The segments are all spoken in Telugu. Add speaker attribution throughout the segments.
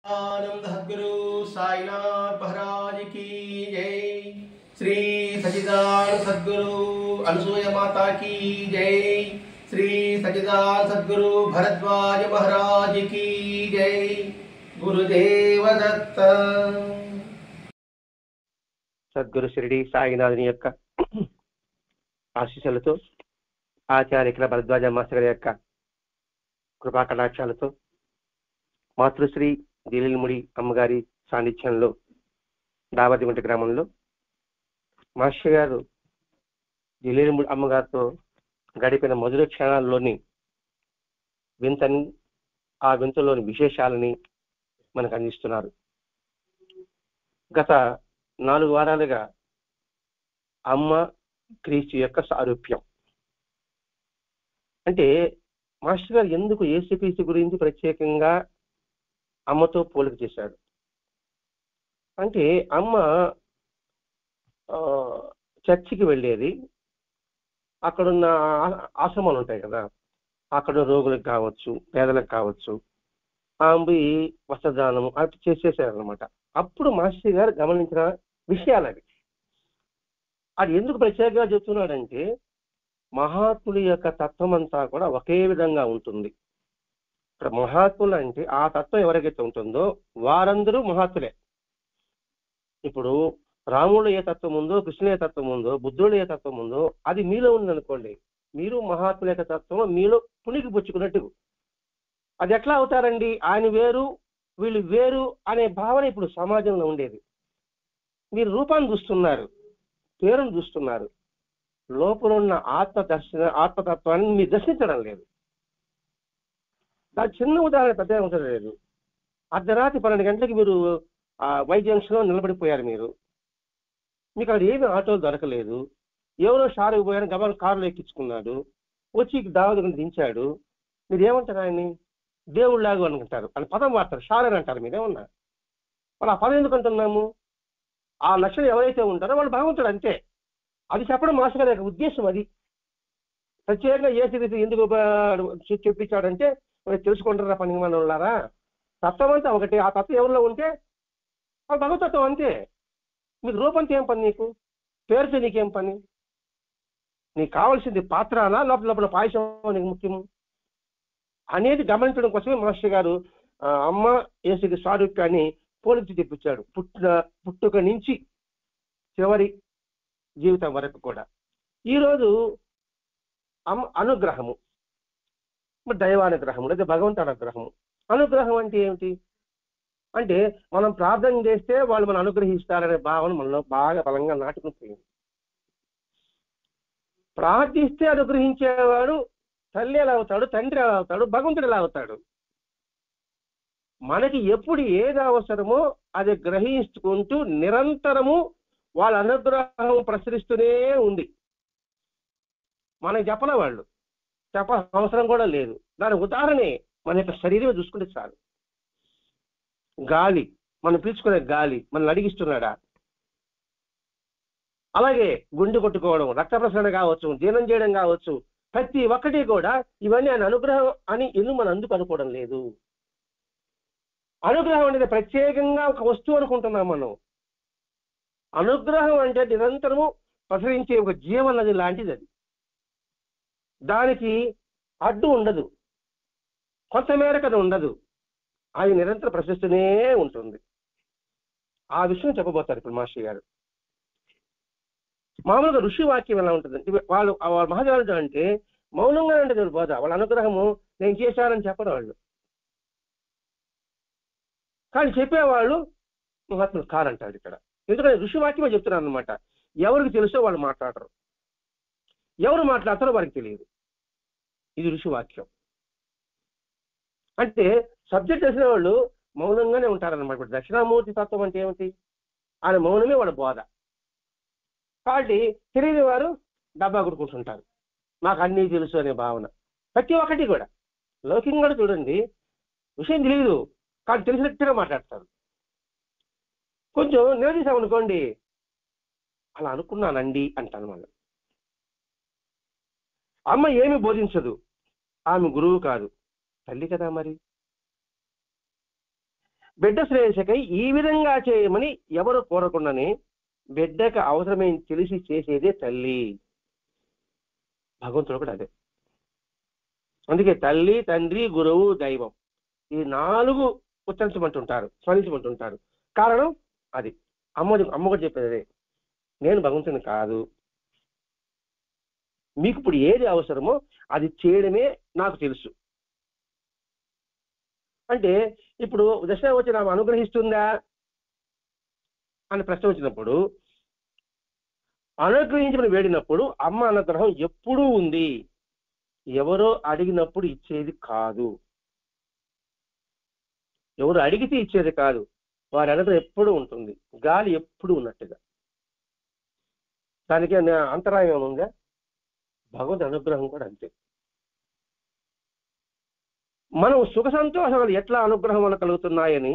Speaker 1: आनंद सद्गुरु साईनाथ महाराज की जय। श्री सच्चिदानंद सद्गुरु अनसूय माता की जय। श्री सच्चिदानंद सद्गुरु भरद्वाज महाराज की जय। गुरुदेव दत्त।
Speaker 2: సద్గురు షిరిడి సాయినాథుని యొక్క ఆశీస్సులతో ఆచార్య భరద్వాజ మాస్టర్ యొక్క కృపా కటాక్షాలతో మాతృశ్రీ దిలీల్ముడి అమ్మగారి సాన్నిధ్యంలో దావతిగుంట గ్రామంలో మాస్టర్ గారు దిలీల్ముడి అమ్మగారితో గడిపిన మధుర క్షణాల్లోని వింతని, ఆ వింతలోని విశేషాలని మనకు అందిస్తున్నారు. గత 4 వారాలుగా అమ్మ క్రీస్తు యొక్క సారూప్యం అంటే మాస్టర్ గారు ఎందుకు యేసుక్రీస్తు గురించి ప్రత్యేకంగా అమ్మతో పోలిక చేశాడు అంటే, అమ్మ చర్చికి వెళ్ళేది, అక్కడున్న ఆశ్రమాలు ఉంటాయి కదా, అక్కడ రోగులకు కావచ్చు, పేదలకు కావచ్చు, ఆమె వస్త్రదానం అటు చేసేసారనమాట. అప్పుడు మాస్టర్ గారు గమనించిన విషయాలు అవి. అది ఎందుకు ప్రత్యేకంగా చెప్తున్నాడంటే, మహాత్ముల యొక్క తత్వం అంతా కూడా ఒకే విధంగా ఉంటుంది. ఇక్కడ మహాత్ములు అంటే ఆ తత్వం ఎవరికైతే ఉంటుందో వారందరూ మహాత్ములే. ఇప్పుడు రాముడు ఏ తత్వం ఉందో, కృష్ణుడు ఏ తత్వం ఉందో, బుద్ధుడు ఏ తత్వం ఉందో అది మీలో ఉందనుకోండి, మీరు మహాత్ముల యొక్క తత్వం మీలో పుణికి పుచ్చుకున్నట్టు. అది ఎట్లా అవుతారండి? ఆయన వేరు వీళ్ళు వేరు అనే భావన ఇప్పుడు సమాజంలో ఉండేది. మీరు రూపాన్ని చూస్తున్నారు, పేరును చూస్తున్నారు, లోపల ఉన్న ఆత్మతత్వాన్ని మీరు దర్శించడం లేదు. దాని చిన్న ఉదాహరణ పెద్దగా ఉండడం లేదు. అర్ధరాత్రి 12 గంటలకి మీరు వై జంక్షన్లో నిలబడిపోయారు. మీకు అక్కడ ఏమి ఆటోలు దొరకలేదు, ఎవరో షారుకు పోయారు, గబల్ కారులో ఎక్కించుకున్నాడు, వచ్చి దావదుని దించాడు. మీరు ఏమంటారు? ఆయన్ని దేవుళ్ళలాగా అనుకుంటారు, అని పదం వాడతారు, షార్ అని అంటారు. మీరేమన్నా వాళ్ళు ఆ పదం ఎందుకు అంటున్నాము? ఆ లక్షణం ఎవరైతే ఉంటారో వాళ్ళు భగవంతుడు అంతే. అది చెప్పడం మాస్టర్ గారి యొక్క ఉద్దేశం. అది ప్రత్యేకంగా యేసుక్రీస్తు ఎందుకు చెప్పించాడంటే, తెలుసుకుంటారా పని వాళ్ళారా, తత్వం అంతా ఒకటి. ఆ తత్వం ఎవరిలో ఉంటే అది భగవతత్వం అంతే. మీకు రూపంతో ఏం పని, నీకు పేరుతో నీకేం పని? నీకు కావాల్సింది పాత్రానా లోపల పాయసం నీకు ముఖ్యము అనేది గమనించడం కోసమే మాస్టర్ గారు అమ్మ యేసుకి సారూప్యాన్ని పోలిచి తెప్పించాడు. పుట్టుక నుంచి చివరి జీవితం వరకు కూడా. ఈరోజు అనుగ్రహము, దైవానుగ్రహము లేదా భగవంతు అనుగ్రహము. అనుగ్రహం అంటే ఏమిటి అంటే, మనం ప్రార్థన చేస్తే వాళ్ళు మనం అనుగ్రహిస్తారనే భావన మనలో బాగా బలంగా నాటుకుని పోయింది. ప్రార్థిస్తే అనుగ్రహించేవాడు తల్లి ఎలా అవుతాడు, తండ్రి ఎలా అవుతాడు, భగవంతుడు ఎలా అవుతాడు? మనకి ఎప్పుడు ఏది అవసరమో అది గ్రహించుకుంటూ నిరంతరము వాళ్ళ అనుగ్రహం ప్రసరిస్తూనే ఉంది. మనకి చెప్పన వాళ్ళు అవసరం కూడా లేదు. దాని ఉదాహరణే మన యొక్క శరీరం చూసుకుంటే చాలు. గాలి, మనం పీల్చుకునే గాలి మనల్ని అడిగిస్తున్నాడా? అలాగే గుండె కొట్టుకోవడం, రక్త ప్రసరణ కావచ్చు, జీర్ణం చేయడం కావచ్చు, ప్రతి ఒక్కటి కూడా ఇవన్నీ ఆయన అనుగ్రహం అని ఎందుకు మనం అందుకు అనుకోవడం లేదు? అనుగ్రహం అనేది ప్రత్యేకంగా ఒక వస్తువు అనుకుంటున్నాం మనం. అనుగ్రహం అంటే నిరంతరము ప్రసరించే ఒక జీవనది లాంటిది. అది దానికి అడ్డు ఉండదు, కొంత మేరకు అది ఉండదు, అది నిరంతరం ప్రసరిస్తూనే ఉంటుంది. ఆ విషయం చెప్పబోతారు ఇప్పుడు మాస్టర్ గారు. మామూలుగా ఋషి వాక్యం ఎలా ఉంటుందంటే, వాళ్ళు మహాజాలు అంటే మౌనంగా ఉంటుంది బోధ. వాళ్ళ అనుగ్రహము నేను చేశానని చెప్పరు వాళ్ళు, కానీ చెప్పేవాళ్ళు మహాత్ములు కారంటారు ఇక్కడ. ఎందుకంటే ఋషి వాక్యమే చెప్తున్నారు అనమాట. ఎవరికి తెలుసో వాళ్ళు మాట్లాడరు, ఎవరు మాట్లాడతారో వారికి తెలియదు. ఇది ఋషి వాక్యం అంటే. సబ్జెక్ట్ తెలిసిన వాళ్ళు మౌనంగానే ఉంటారన్నమాట. ఇప్పుడు దక్షిణామూర్తి తత్వం అంటే ఏమిటి? ఆయన మౌనమే వాళ్ళ బోధ. కాబట్టి తెలియని వారు డబ్బా కొట్టుకుంటుంటారు, నాకు అన్నీ తెలుసు అనే భావన. ప్రతి ఒక్కటి కూడా లౌకికంగా కూడా చూడండి, విషయం తెలియదు కానీ తెలిసినట్టుగా మాట్లాడతారు. కొంచెం నిలదీసామనుకోండి, అలా అనుకున్నానండి అంటాను. వాళ్ళు అమ్మ ఏమి బోధించదు, ఆమె గురువు కాదు, తల్లి కదా. మరి బిడ్డ శ్రేయస్సుకై ఈ విధంగా చేయమని ఎవరు కోరకుండానే బిడ్డకు అవసరమైన తెలిసి చేసేదే తల్లి. భగవంతుడు కూడా అదే. అందుకే తల్లి, తండ్రి, గురువు, దైవం ఈ 4 ఉచ్చరించమంటుంటారు, స్మరించమంటుంటారు. కారణం అది. అమ్మ కూడా చెప్పేది అదే, నేను భగవంతుని కాదు, మీకు ఇప్పుడు ఏది అవసరమో అది చేయడమే నాకు తెలుసు. అంటే ఇప్పుడు దశ వచ్చి నాకు అనుగ్రహిస్తుందా అని ప్రశ్న వచ్చినప్పుడు, అనుగ్రహించమని వేడినప్పుడు అమ్మ అనుగ్రహం ఎప్పుడూ ఉంది. ఎవరో అడిగినప్పుడు ఇచ్చేది కాదు, ఎవరు అడిగితే ఇచ్చేది కాదు. వారి అనుగ్రహం ఎప్పుడూ ఉంటుంది, గాలి ఎప్పుడు ఉన్నట్టుగా. దానికి అంతరాయం ఉందా? భగవంతు అనుగ్రహం కూడా అంతే. మనం సుఖ సంతోషాలు ఎట్లా అనుగ్రహం వల్ల కలుగుతున్నాయని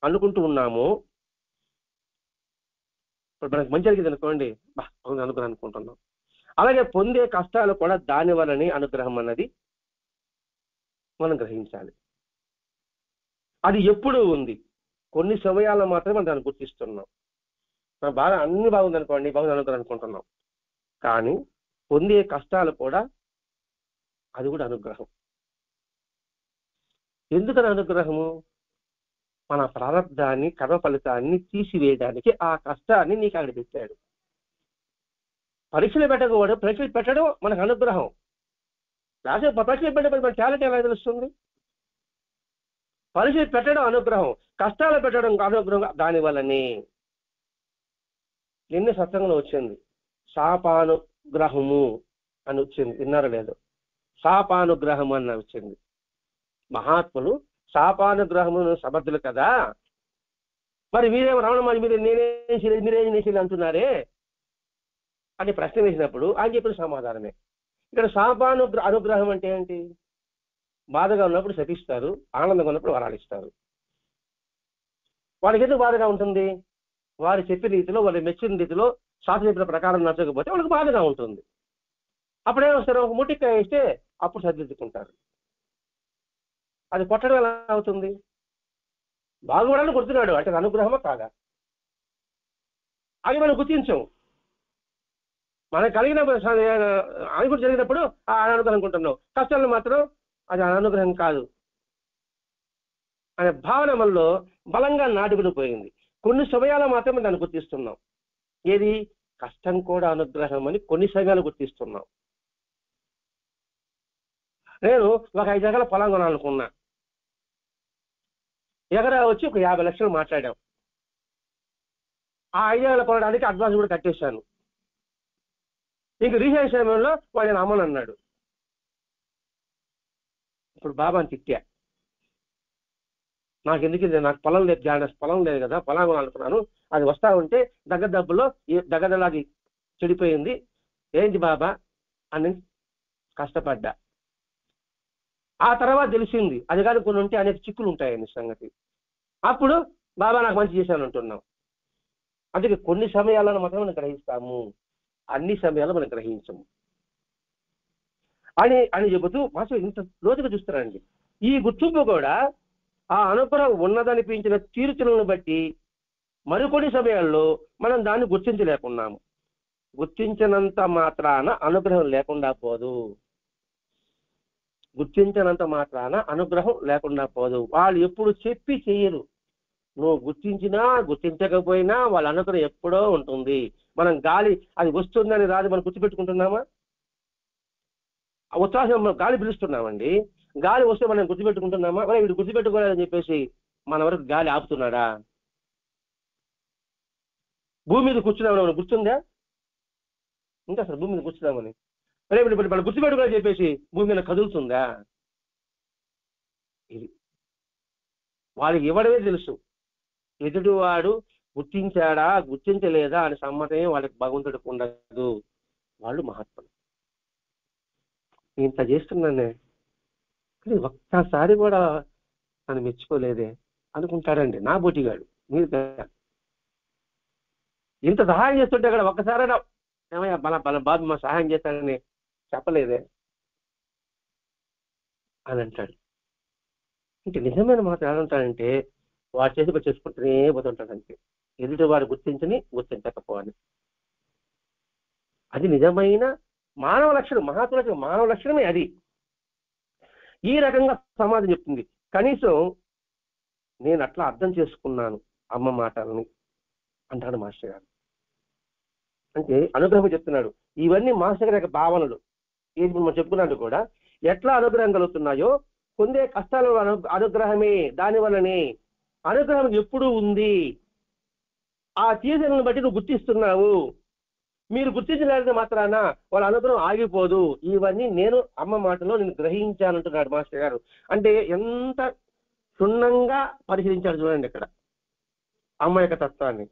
Speaker 2: అనుకుంటూ ఉన్నామో, ఇప్పుడు మనకు మంచి జరిగింది అనుకోండి, అనుగ్రహం అనుకుంటున్నాం. అలాగే పొందే కష్టాలు కూడా దాని వల్లనే అనుగ్రహం అన్నది మనం గ్రహించాలి. అది ఎప్పుడూ ఉంది, కొన్ని సమయాల్లో మాత్రమే మనం దాన్ని గుర్తిస్తున్నాం. మనం బాగా అన్ని బాగుంది అనుకోండి, బాగుంది అనుగ్రహం అనుకుంటున్నాం. కానీ పొందే కష్టాలు కూడా అది కూడా అనుగ్రహం. ఎందుకని అనుగ్రహము? మన ప్రారంధాన్ని, కర్మ ఫలితాన్ని తీసివేయడానికి ఆ కష్టాన్ని నీకు అక్కడ పెట్టాడు. పరీక్షలు పెట్టకూడదు, పరీక్షలు పెట్టడం మనకు అనుగ్రహం. రాసే పరీక్షలు పెట్టడం మన టాలెంట్ ఎలా తెలుస్తుంది? పరీక్షలు పెట్టడం అనుగ్రహం, కష్టాలు పెట్టడం అనుగ్రహం. దానివల్లనే నిన్న సత్సంగంలో వచ్చింది శాపానుగ్రహము అని వచ్చింది, విన్నారో లేదో? శాపానుగ్రహం అని వచ్చింది. మహాత్ములు శాపానుగ్రహమును సమర్థులు కదా, మరి మీరేమో రమణమని మీరేం చేయలేదు అంటున్నారే అని ప్రశ్న వేసినప్పుడు ఆయన చెప్పిన సమాధానమే. ఇక్కడ అనుగ్రహం అంటే ఏంటి? బాధగా ఉన్నప్పుడు శపిస్తారు, ఆనందంగా ఉన్నప్పుడు వరాలిస్తారు. వాళ్ళకి ఎందుకు బాధగా ఉంటుంది? వారు చెప్పిన రీతిలో, వాళ్ళు మెచ్చిన రీతిలో, శాస్త్ర చెప్పిన ప్రకారం నచ్చకపోతే వాళ్ళకి బాధగా ఉంటుంది. అప్పుడేమొస్తారు? ఒక ముట్టికాయ వేస్తే అప్పుడు సర్దిద్దుకుంటారు. అది కొట్టడం ఎలా అవుతుంది? బాగుపడాలని కొడుతున్నాడు అంటే అనుగ్రహమా కాదా? అది మనం గుర్తించం. మనకు కలిగిన అనుగ్రహం జరిగినప్పుడు ఆ అనుగ్రహం అనుకుంటున్నాం, కష్టాలను మాత్రం అది అనుగ్రహం కాదు అనే భావన మనలో బలంగా నాటుకుని పోయింది. కొన్ని సమయాలు మాత్రమే దాన్ని గుర్తిస్తున్నాం. ఏది? కష్టం కూడా అనుగ్రహం అని కొన్ని సమయాలు గుర్తిస్తున్నాం. నేను ఒక 5 ఎకరాల పొలం కొనాలనుకున్నా. ఎకరా వచ్చి ఒక 50 లక్షలు మాట్లాడాం. ఆ 5 ఎకరాలు కొనడానికి అడ్వాన్స్ కూడా కట్టేశాను. ఇంక రీసెంట్ సమయంలో వాడు నేను అమ్మను అన్నాడు. ఇప్పుడు బాబాని తిట్టా, నాకు ఎందుకు నాకు పొలం లేదు, పొలం లేదు కదా, పొలం కొనాలనుకున్నాను, అది వస్తా ఉంటే దగ్గరలో దగ్గరలాగి చెడిపోయింది, ఏంటి బాబా అని కష్టపడ్డా. ఆ తర్వాత తెలిసింది అది కానీ కొన్ని ఉంటే అనేక చిక్కులు ఉంటాయని సంగతి. అప్పుడు బాబా నాకు మంచి చేశాను అంటున్నాం. అందుకే కొన్ని సమయాలను మాత్రం మనం గ్రహిస్తాము, అన్ని సమయాలు మనం గ్రహించము అని చెబుతూ మాస్టర్ ఇంత లోతుగా చూస్తారండి. ఈ గుర్తింపు కూడా ఆ అనుగ్రహం ఉన్నదనిపించిన తీరుచలను బట్టి మరికొన్ని సమయాల్లో మనం దాన్ని గుర్తించలేకున్నాము. గుర్తించినంత మాత్రాన అనుగ్రహం లేకుండా పోదు, గుర్తించినంత మాత్రాన అనుగ్రహం లేకుండా పోదు. వాళ్ళు ఎప్పుడు చెప్పి చేయరు. నువ్వు గుర్తించినా గుర్తించకపోయినా వాళ్ళ అనుగ్రహం ఎప్పుడో ఉంటుంది. మనం గాలి అది వస్తుందని రాదు మనం గుర్తుపెట్టుకుంటున్నామా? ఉత్సాహం గాలి పిలుస్తున్నామండి, గాలి వస్తే మనం గుర్తుపెట్టుకుంటున్నామా? మరి వీడు గుర్తుపెట్టుకోలేదని చెప్పేసి మన వరకు గాలి ఆపుతున్నాడా? భూమి మీద కూర్చున్నామని మనం గుర్తుందా? ఇంకా అసలు భూమి మీద కూర్చున్నామని మరి ఇప్పుడు మనం గుర్తుపెట్టుకోవాలని చెప్పేసి భూమి మీద కదులుతుందా? ఇది వాళ్ళకి ఇవ్వడమే తెలుసు. ఎదుటివాడు గుర్తించాడా గుర్తించలేదా అని సమ్మతమే వాళ్ళకి భగవంతుడికి ఉండదు. వాళ్ళు మహాత్ములు. ఇంత చేస్తున్నానే కానీ ఒక్కసారి కూడా నన్ను మెచ్చుకోలేదే అనుకుంటాడండి నా బొటిగాడు. మీరు ఇంత సహాయం చేస్తుంటే కూడా ఒక్కసారైనా ఏమయ్యా బల బాబు మా సహాయం చేస్తానని చెప్పలేదే అని అంటాడు. అంటే నిజమైన మాట ఏమంటాడంటే వాడు చేసి చేసుకుంటూనే పోతుంటాడు అంతే. ఎదుటి వాడు గుర్తించకపోవాలి. అది నిజమైన మానవ లక్షణం, మహాత్ముల మానవ లక్షణమే అది. ఈ రకంగా సమాజం చెప్తుంది. కనీసం నేను అట్లా అర్థం చేసుకున్నాను అమ్మ మాటలని అంటాడు మాస్టర్ గారు. అంటే అనుగ్రహం చెప్తున్నాడు. ఇవన్నీ మాస్టర్ గారి యొక్క భావనలు. ఏది మనం చెప్పుకున్నాడు కూడా, ఎట్లా అనుగ్రహం కలుగుతున్నాయో పొందే కష్టాల అనుగ్రహమే, దాని వల్లనే. అనుగ్రహం ఎప్పుడూ ఉంది. ఆ తీర్చలను బట్టి నువ్వు గుర్తిస్తున్నావు. మీరు గుర్తించలేని మాత్రాన వాళ్ళ అనుగ్రహం ఆగిపోదు. ఇవన్నీ నేను అమ్మ మాటలో నేను గ్రహించానంటున్నాడు మాస్టర్ గారు. అంటే ఎంత క్షుణ్ణంగా పరిశీలించాడు చూడండి ఇక్కడ అమ్మ యొక్క తత్వాన్ని.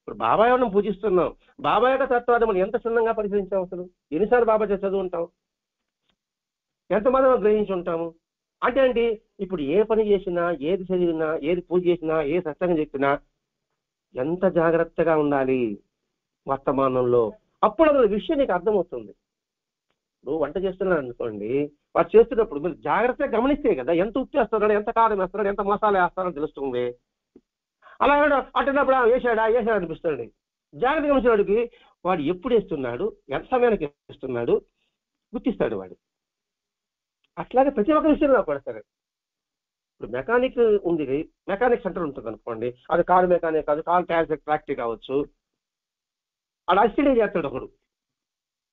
Speaker 2: ఇప్పుడు బాబాయ్ మనం పూజిస్తున్నాం, బాబాయ్ యొక్క తత్వాన్ని మనం ఎంత క్షుణ్ణంగా పరిశీలించాం? అసలు ఎన్నిసార్లు బాబా చదువు ఉంటాం, ఎంతమంది మనం గ్రహించి ఉంటాము? అంటే ఏంటి, ఇప్పుడు ఏ పని చేసినా, ఏది చదివినా, ఏది పూజ చేసినా, ఏ సత్సంగం చెప్పినా ఎంత జాగ్రత్తగా ఉండాలి వర్తమానంలో. అప్పుడు అసలు విషయం నీకు అర్థమవుతుంది. నువ్వు వంట చేస్తున్నాడు అనుకోండి, వాడు చేస్తున్నప్పుడు మీరు జాగ్రత్తగా గమనిస్తే కదా ఎంత ఉప్పు వేస్తున్నాడు, ఎంత కారం వేస్తున్నాడు, ఎంత మసాలా వేస్తాడో తెలుస్తుంది. అలా అట్టినప్పుడు వేసాడా అనిపిస్తుంది. జాగ్రత్త గమనించినవాడికి వాడు ఎప్పుడు వేస్తున్నాడు, ఎంత సమయానికి వేస్తున్నాడు గుర్తిస్తాడు వాడు. అట్లాగే ప్రతి ఒక్క విషయంలో పడతాడు. ఇప్పుడు మెకానిక్ ఉంది, మెకానిక్ సెంటర్ ఉంటుంది అనుకోండి, అది కారు మెకానిక్ కాదు, కారు టైర్ ఫ్యాక్టరీ కావచ్చు. వాడు అసిస్టెంట్ చేస్తాడు, ఒకడు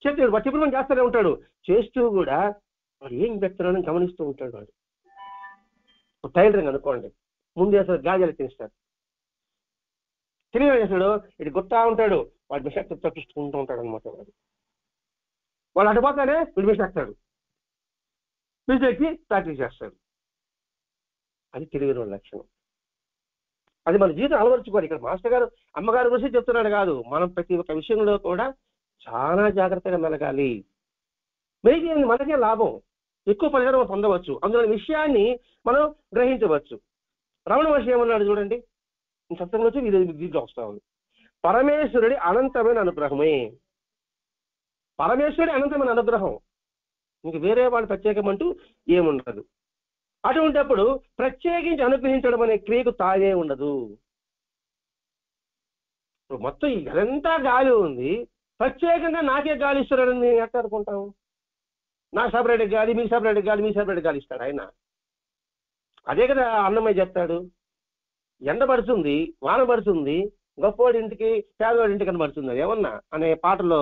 Speaker 2: చేస్తాడు, వాడు చెప్పిన చేస్తూనే ఉంటాడు. చేస్తూ కూడా వాడు ఏం పెడుతున్నాడని గమనిస్తూ ఉంటాడు. వాడు టైలరింగ్ అనుకోండి, ముందు వేస్తాడు, గాజాలు తీస్తాడు, తెలియదు చేస్తాడు, ఇటు గుర్తా ఉంటాడు, వాడు మిషన్ తప్పించుకుంటూ ఉంటాడు అనమాట. వాడు అటుపోతానే వీడు మిషన్ వేస్తాడు, మిషన్ ఎక్కి ప్రాక్టీస్ చేస్తాడు. అది తెలియని వాళ్ళ లక్షణం. అది మన జీవితం అలవరుచుకోవాలి. ఇక్కడ మాస్టర్ గారు అమ్మగారి గురించి చెప్తున్నాడు కాదు, మనం ప్రతి ఒక్క విషయంలో కూడా చాలా జాగ్రత్తగా మెలగాలి. మెలిగి మనకే లాభం, ఎక్కువ ఫలితం పొందవచ్చు, అందులో విషయాన్ని మనం గ్రహించవచ్చు. రమణ మహర్షి ఏమన్నాడు చూడండి, సత్యంలో వచ్చి దీంట్లో వస్తా ఉంది. పరమేశ్వరుడి అనంతమైన అనుగ్రహమే. పరమేశ్వరుడి అనంతమైన అనుగ్రహం, ఇంక వేరే వాళ్ళు ప్రత్యేకం అంటూ ఏముండదు. అటువంటిప్పుడు ప్రత్యేకించి అనుగ్రహించడం అనే క్రియకు తాగే ఉండదు. ఇప్పుడు మొత్తం ఈ గదంతా గాలి ఉంది, ప్రత్యేకంగా నాకే గాలి ఇస్తున్నాడని నేను ఎట్లా అనుకుంటాం? నాకు సపరేట్ గాలి, మీకు సపరేట్ గాలి, మీకు సపరేట్ గాలి ఇస్తాడు ఆయన. అదే కదా అన్నమయ్య చెప్తాడు, ఎండ పడుతుంది, వాన పడుతుంది, గొప్పవాడి ఇంటికి పేదవాడి ఇంటికి అని పడుతుంది ఏమన్నా అనే పాటలో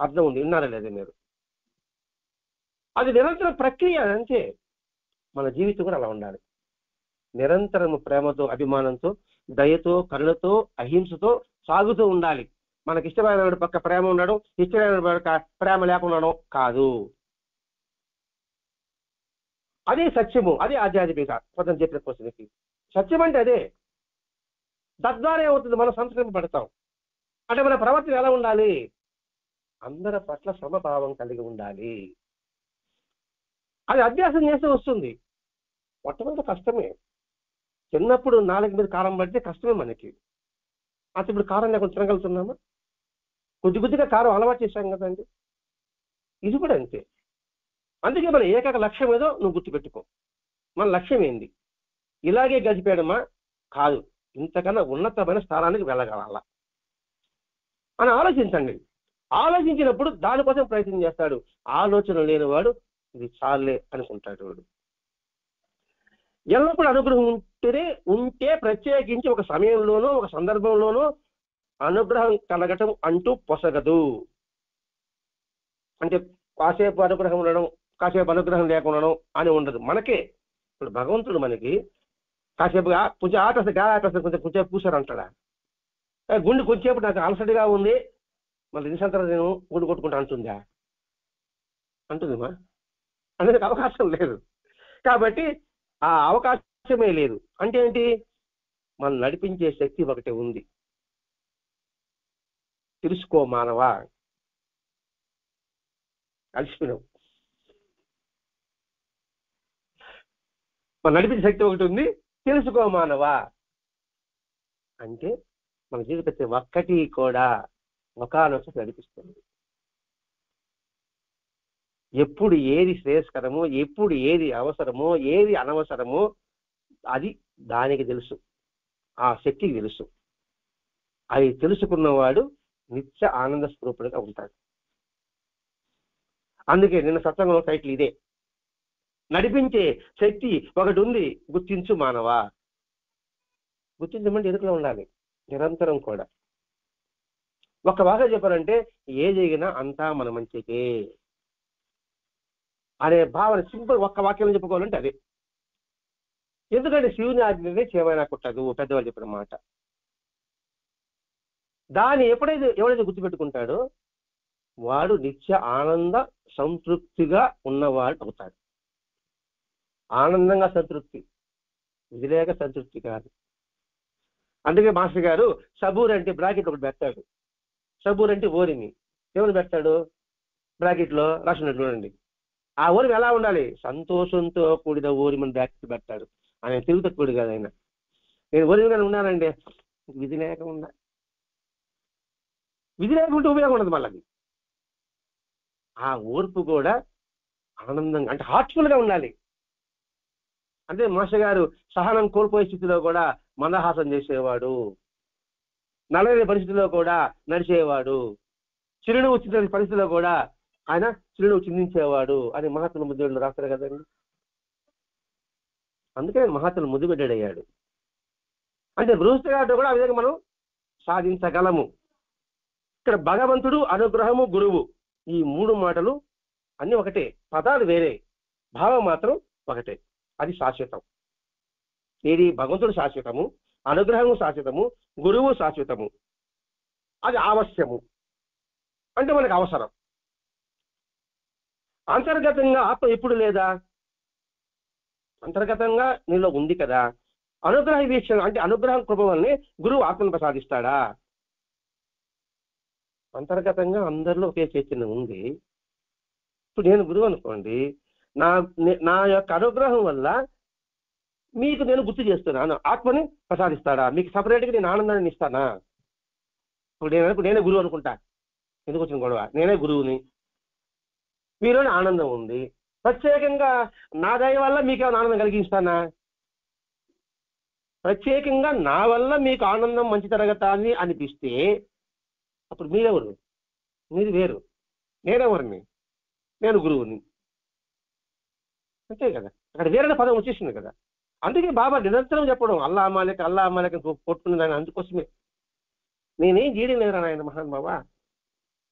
Speaker 2: అర్థం ఉంది, విన్నారా లేదా మీరు? అది నిరంతర ప్రక్రియ అంతే. మన జీవితం కూడా అలా ఉండాలి. నిరంతరము ప్రేమతో, అభిమానంతో, దయతో, కరుణతో, అహింసతో సాగుతూ ఉండాలి. మనకి ఇష్టమైన పక్క ప్రేమ ఉండడం, ఇష్టమైన పక్క ప్రేమ లేకుండా కాదు. అదే సత్యము, అదే ఆధ్యాత్మిక. కొంచెం చెప్పిన క్వశ్చన్కి సత్యం అంటే అదే. తద్వారా ఏమవుతుంది, మనం సంస్కరింపబడతాం. అంటే మన ప్రవర్తన ఎలా ఉండాలి? అందరి పట్ల సమభావం కలిగి ఉండాలి. అది అభ్యాసం చేస్తే వస్తుంది. మొట్టమొదటి కష్టమే. చిన్నప్పుడు నాలుగు మీద కారం పడితే కష్టమే మనకి. అసలు ఇప్పుడు కారం లేకుండా తినగలుగుతున్నామా? కొద్దిగా కారం అలవాటు చేశాం కదండి. ఇది కూడా అంతే. అందుకే మన ఏకైక లక్ష్యం ఏదో నువ్వు గుర్తుపెట్టుకో. మన లక్ష్యం ఏంది? ఇలాగే గడిపేయడమా? కాదు, ఇంతకన్నా ఉన్నతమైన స్థానానికి వెళ్ళగల అని ఆలోచించండి. ఆలోచించినప్పుడు దానికోసం ప్రయత్నం చేస్తాడు. ఆలోచన లేనివాడు ఇది చాలే అనుకుంటాడు. వాడు ఎల్లప్పుడూ అనుగ్రహం ఉంటే ప్రత్యేకించి ఒక సమయంలోనో ఒక సందర్భంలోనో అనుగ్రహం కలగటం అంటూ పొసగదు. అంటే కాసేపు అనుగ్రహం ఉండడం, కాసేపు అనుగ్రహం లేకుండా అని ఉండదు మనకే. ఇప్పుడు భగవంతుడు మనకి కాసేపుగా కొంచెం గాలి కొంచెం పూసారంటాడా? గుండె కొంచెంసేపు నాకు అలసటగా ఉంది, మళ్ళీ నిశాంతరం నేను గుండు కొట్టుకుంటా అంటుందా? అంటుందిమా? అనేది అవకాశం లేదు. కాబట్టి ఆ అవకాశమే లేదు. అంటే ఏంటి? మనం నడిపించే శక్తి ఒకటి ఉంది. తెలుసుకో మానవా, అలసిపోయినావు. మన నడిపించే శక్తి ఒకటి ఉంది, తెలుసుకో మానవా. అంటే మన జీవిత ప్రతి ఒక్కటి కూడా ఒకానొక నడిపిస్తుంది. ఎప్పుడు ఏది శ్రేయస్కరమో, ఎప్పుడు ఏది అవసరమో, ఏది అనవసరమో అది దానికి తెలుసు. ఆ శక్తికి తెలుసు. అది తెలుసుకున్నవాడు నిత్య ఆనంద స్వరూపుడిగా ఉంటాడు. అందుకే నిన్న సత్సంగంలో టైటిల్ ఇదే, నడిపించే శక్తి ఒకటి ఉంది, గుర్తించు మానవా. గుర్తించమంటే ఎరుకలో ఉండాలి నిరంతరం కూడా. ఒక భాష చెప్పాలంటే ఏ జరిగినా అంతా మన మంచికే అనే భావన సింపుల్ ఒక్క వాక్యంలో చెప్పుకోవాలంటే అదే. ఎందుకంటే శివుని ఆజ్ఞనే చేయమైనా కుట్టదు, పెద్దవాళ్ళు చెప్పిన మాట. దాన్ని ఎవడైతే గుర్తుపెట్టుకుంటాడో వాడు నిత్య ఆనంద సంతృప్తిగా ఉన్నవాడు అవుతాడు. ఆనందంగా సంతృప్తి, విధిలేక సంతృప్తి కాదు. అందుకే మాస్టర్ గారు సబూర్ అంటే బ్రాకెట్ ఒకటి పెడతాడు. సబూర్ అంటే ఓరిని ఎవరు పెడతాడు బ్రాకెట్ లో రాసినట్టు చూడండి. ఆ ఓరిమి ఎలా ఉండాలి? సంతోషంతో కూడిన ఓరిమని బ్రాకెట్ పెడతాడు. ఆయన తిరుగు తక్కువడు కాదు ఆయన. నేను ఓరిమిగా ఉన్నానండి, విధి లేక ఉన్నా. విధి లేకుంటే ఉపయోగం ఉండదు మళ్ళీ. ఆ ఓర్పు కూడా ఆనందంగా అంటే హార్ట్ఫుల్ గా ఉండాలి. అంటే మాస్టర్ గారు సహనం కోల్పోయే స్థితిలో కూడా మందహాసం చేసేవాడు, నడలేని పరిస్థితిలో కూడా నడిచేవాడు, చిరునవ్వు వచ్చిన పరిస్థితిలో కూడా ఆయన చిరునవ్వు చిందించేవాడు అని మహాత్ముల ముద్దులు రాస్తారు కదండి. అందుకే మహాత్ములు ముద్దు బిడ్డయ్యాడు. అంటే గృహస్థుడు కూడా ఆ విధంగా మనం సాధించగలము. ఇక్కడ భగవంతుడు, అనుగ్రహము, గురువు ఈ మూడు మాటలు అన్ని ఒకటే, పదాలు వేరే, భావం మాత్రం ఒకటే. అది శాశ్వతం. ఏది? భగవంతుడు శాశ్వతము, అనుగ్రహము శాశ్వతము, గురువు శాశ్వతము. అది ఆవశ్యము అంటే మనకు అవసరం. అంతర్గతంగా ఆత్మ ఎప్పుడు లేదా? అంతర్గతంగా నీలో ఉంది కదా. అనుగ్రహ వీక్షణ అంటే అనుగ్రహం కృప వల్లనే గురువు ఆత్మను ప్రసాదిస్తాడా? అంతర్గతంగా అందరిలో ఒకే చైతన్యం ఉంది. ఇప్పుడు నేను గురువు అనుకోండి, నా యొక్క అనుగ్రహం వల్ల మీకు నేను గుర్తు చేస్తున్నాను, ఆత్మని ప్రసాదిస్తాడా? మీకు సపరేట్గా నేను ఆనందాన్ని ఇస్తానా? ఇప్పుడు నేనే గురువు అనుకుంటా, ఎందుకు వచ్చిన గొడవ? నేనే గురువుని, మీలోనే ఆనందం ఉంది, ప్రత్యేకంగా నా దయ వల్ల మీకేమైనా ఆనందం కలిగిస్తానా? ప్రత్యేకంగా నా వల్ల మీకు ఆనందం మంచి జరగతాన్ని అనిపిస్తే అప్పుడు మీరెవరు? మీరు వేరు, నేనెవరిని? నేను గురువుని. అంతే కదా, అక్కడ వేరే పదం వచ్చేసింది కదా. అందుకే బాబా నిరంతరం చెప్పడం అల్లా మాలిక కొట్టుకునే దాన్ని. అందుకోసమే నేనేం చేయడం లేదురా నాయన మహాన్ బాబా,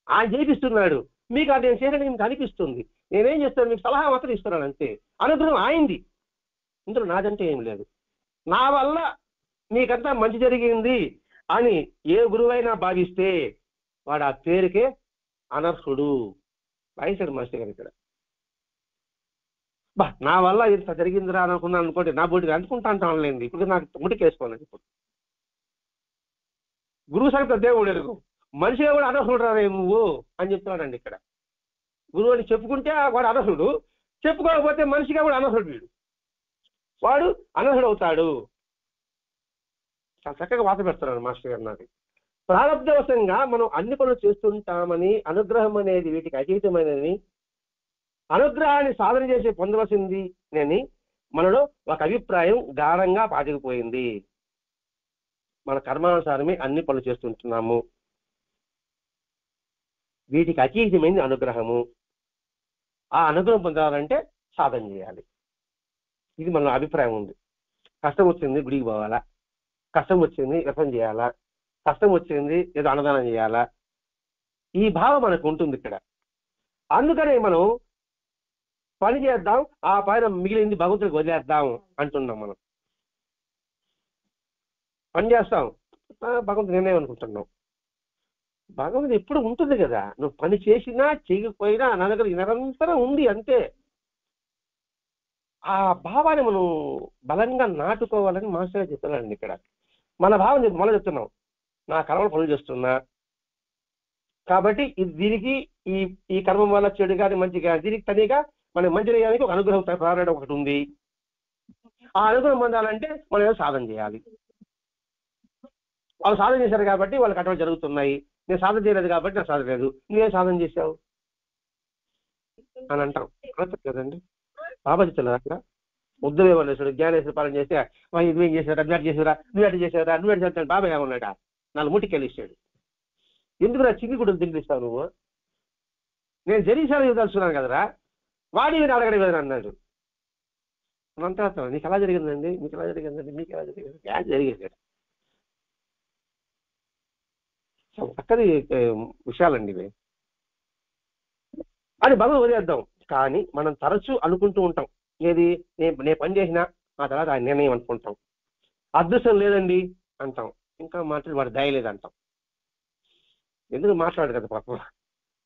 Speaker 2: ఆయన చేపిస్తున్నాడు. మీకు అది నేను చేయడానికి మీకు అనిపిస్తుంది, నేనేం చేస్తాను మీకు సలహా మాత్రం ఇస్తున్నాను అంతే. అనుగ్రహం ఆయనది, ఇందులో నాదంటే ఏం లేదు. నా వల్ల మీకంతా మంచి జరిగింది అని ఏ గురువైనా భావిస్తే వాడు ఆ పేరుకే అనర్హుడు. రాయిస్తాడు మాస్టర్ గారు ఇక్కడ. నా వల్ల ఇంత జరిగిందిరా అనుకున్నాను అనుకోండి, నా బోటికి అనుకుంటా అంటానులేండి. ఇప్పుడు నాకు ముటికేసుకోలేదు. ఇప్పుడు గురువు సంగతి దేవుడు ఎరుగు, మనిషిగా కూడా అనర్హుడు రా నువ్వు అని చెప్తున్నాడండి ఇక్కడ. గురువు అని చెప్పుకుంటే వాడు అనర్హుడు, చెప్పుకోకపోతే మనిషిగా కూడా అనర్హుడు. వాడు అనర్హుడు అవుతాడు. చాలా చక్కగా వాత పెడుతున్నాడు మాస్టర్ గారు. నాకు ప్రారంభవశంగా మనం అన్ని పనులు చేస్తుంటామని, అనుగ్రహం అనేది వీటికి అతీతమైనది, అనుగ్రహాన్ని సాధన చేసి పొందవలసింది అని మనలో ఒక అభిప్రాయం గాఢంగా పాతికిపోయింది. మన కర్మానుసారమే అన్ని పనులు చేస్తుంటున్నాము. వీటికి అతీతమైంది అనుగ్రహము. ఆ అనుగ్రహం పొందాలంటే సాధన చేయాలి. ఇది మన అభిప్రాయం ఉంది. కష్టం వచ్చింది గుడికి పోవాలా, కష్టం వచ్చింది వ్యసం చేయాలా, కష్టం వచ్చింది ఏదో అన్నదానం చేయాలా, ఈ భావం మనకు ఉంటుంది ఇక్కడ. అందుకనే మనం పని చేద్దాం, ఆ పైన మిగిలింది భగవంతుడికి వదిలేద్దాం అంటున్నాం. మనం పని చేస్తాం, భగవంతుడు నిర్ణయం అనుకుంటున్నాం. భగవంతుడు ఎప్పుడు ఉంటుంది కదా, నువ్వు పని చేసినా చేయకపోయినా నా దగ్గర నిరంతరం ఉంది అంతే. ఆ భావాన్ని మనం బలంగా నాటుకోవాలని మాస్టర్ చెప్తున్నానండి ఇక్కడ. మన భావం మనం చెప్తున్నాం, నా కర్మలు పనులు చేస్తున్నా కాబట్టి దీనికి ఈ కర్మం వల్ల చెడు కానీ మంచి కానీ దీనికి తనిగా మనకి మంచి చేయడానికి ఒక అనుగ్రహం ప్రారంభం ఒకటి ఉంది. ఆ అనుగ్రహం పొందాలంటే మనం ఏదో సాధన చేయాలి. వాళ్ళు సాధన చేశారు కాబట్టి వాళ్ళకి అటువంటి జరుగుతున్నాయి. నేను సాధన చేయలేదు కాబట్టి నాకు సాధన లేదు. నువ్వేం సాధన చేశావు అని అంటాం కదండి. బాబా చెప్తున్నారు అక్కడ, ఉద్దవేశ్వరుడు జ్ఞానేశ్వర పాలన చేస్తే నువ్వేం చేసారా, నువ్వు చేసారా, నువ్వు ఎట్లా చేసారా, నువ్వు ఎట్లా చేస్తాను బాబాయ్ ఏమన్నాడా 4 మూటికెళ్ళి ఇచ్చాడు. ఎందుకు నా చిన్ని కూడా తినిపిస్తావు నువ్వు, నేను జరీశాలు తలుచుకున్నాను కదరా, వాడి మీరు అడగడం కదా అన్నాడు. అంతా నీకు ఎలా జరిగిందండి, మీకు ఎలా జరిగిందండి, మీకు ఎలా జరిగింది, జరిగేది చక్కటి విషయాలండి ఇవి అని భగవద్ వదిలేద్దాం. కానీ మనం తరచూ అనుకుంటూ ఉంటాం, ఏది నేను పని చేసినా ఆ తర్వాత ఆయన నిర్ణయం అనుకుంటాం. అదృష్టం లేదండి అంటాం, ఇంకా మాట్లాడి వాడు దయ లేదంటాం. ఎందుకు మాట్లాడు కదా పాపం,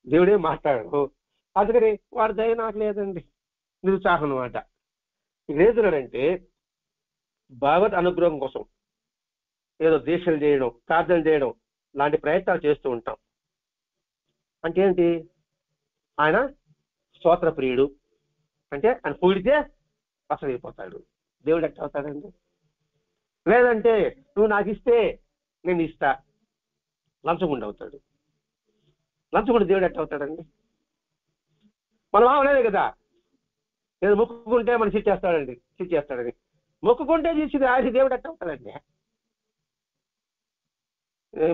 Speaker 2: దేవుడే మాట్లాడు, అందుకని వాడు దయ నాకు లేదండి, నిరుత్సాహం అనమాట. ఇక్కడ ఏదున్నాడంటే భగవద్ అనుగ్రహం కోసం ఏదో దీక్షలు చేయడం, ప్రార్థన చేయడం లాంటి ప్రయత్నాలు చేస్తూ ఉంటాం. అంటే ఏంటి, ఆయన స్తోత్ర ప్రియుడు, అంటే ఆయన పొగిడితే అసలు అయిపోతాడు. దేవుడు ఎట్లా అవుతాడండి? లేదంటే నువ్వు నాకు ఇస్తే నేను ఇస్తా, లంచగుండి అవుతాడు. లంచగుండి దేవుడు ఎట్లా అవుతాడండి? మనం అవలేదు కదా, నేను మొక్కుకుంటే మనం చిచ్చేస్తాడని మొక్కుకుంటే తీసింది ఆయన దేవుడు ఎట్లా అవుతాడండి?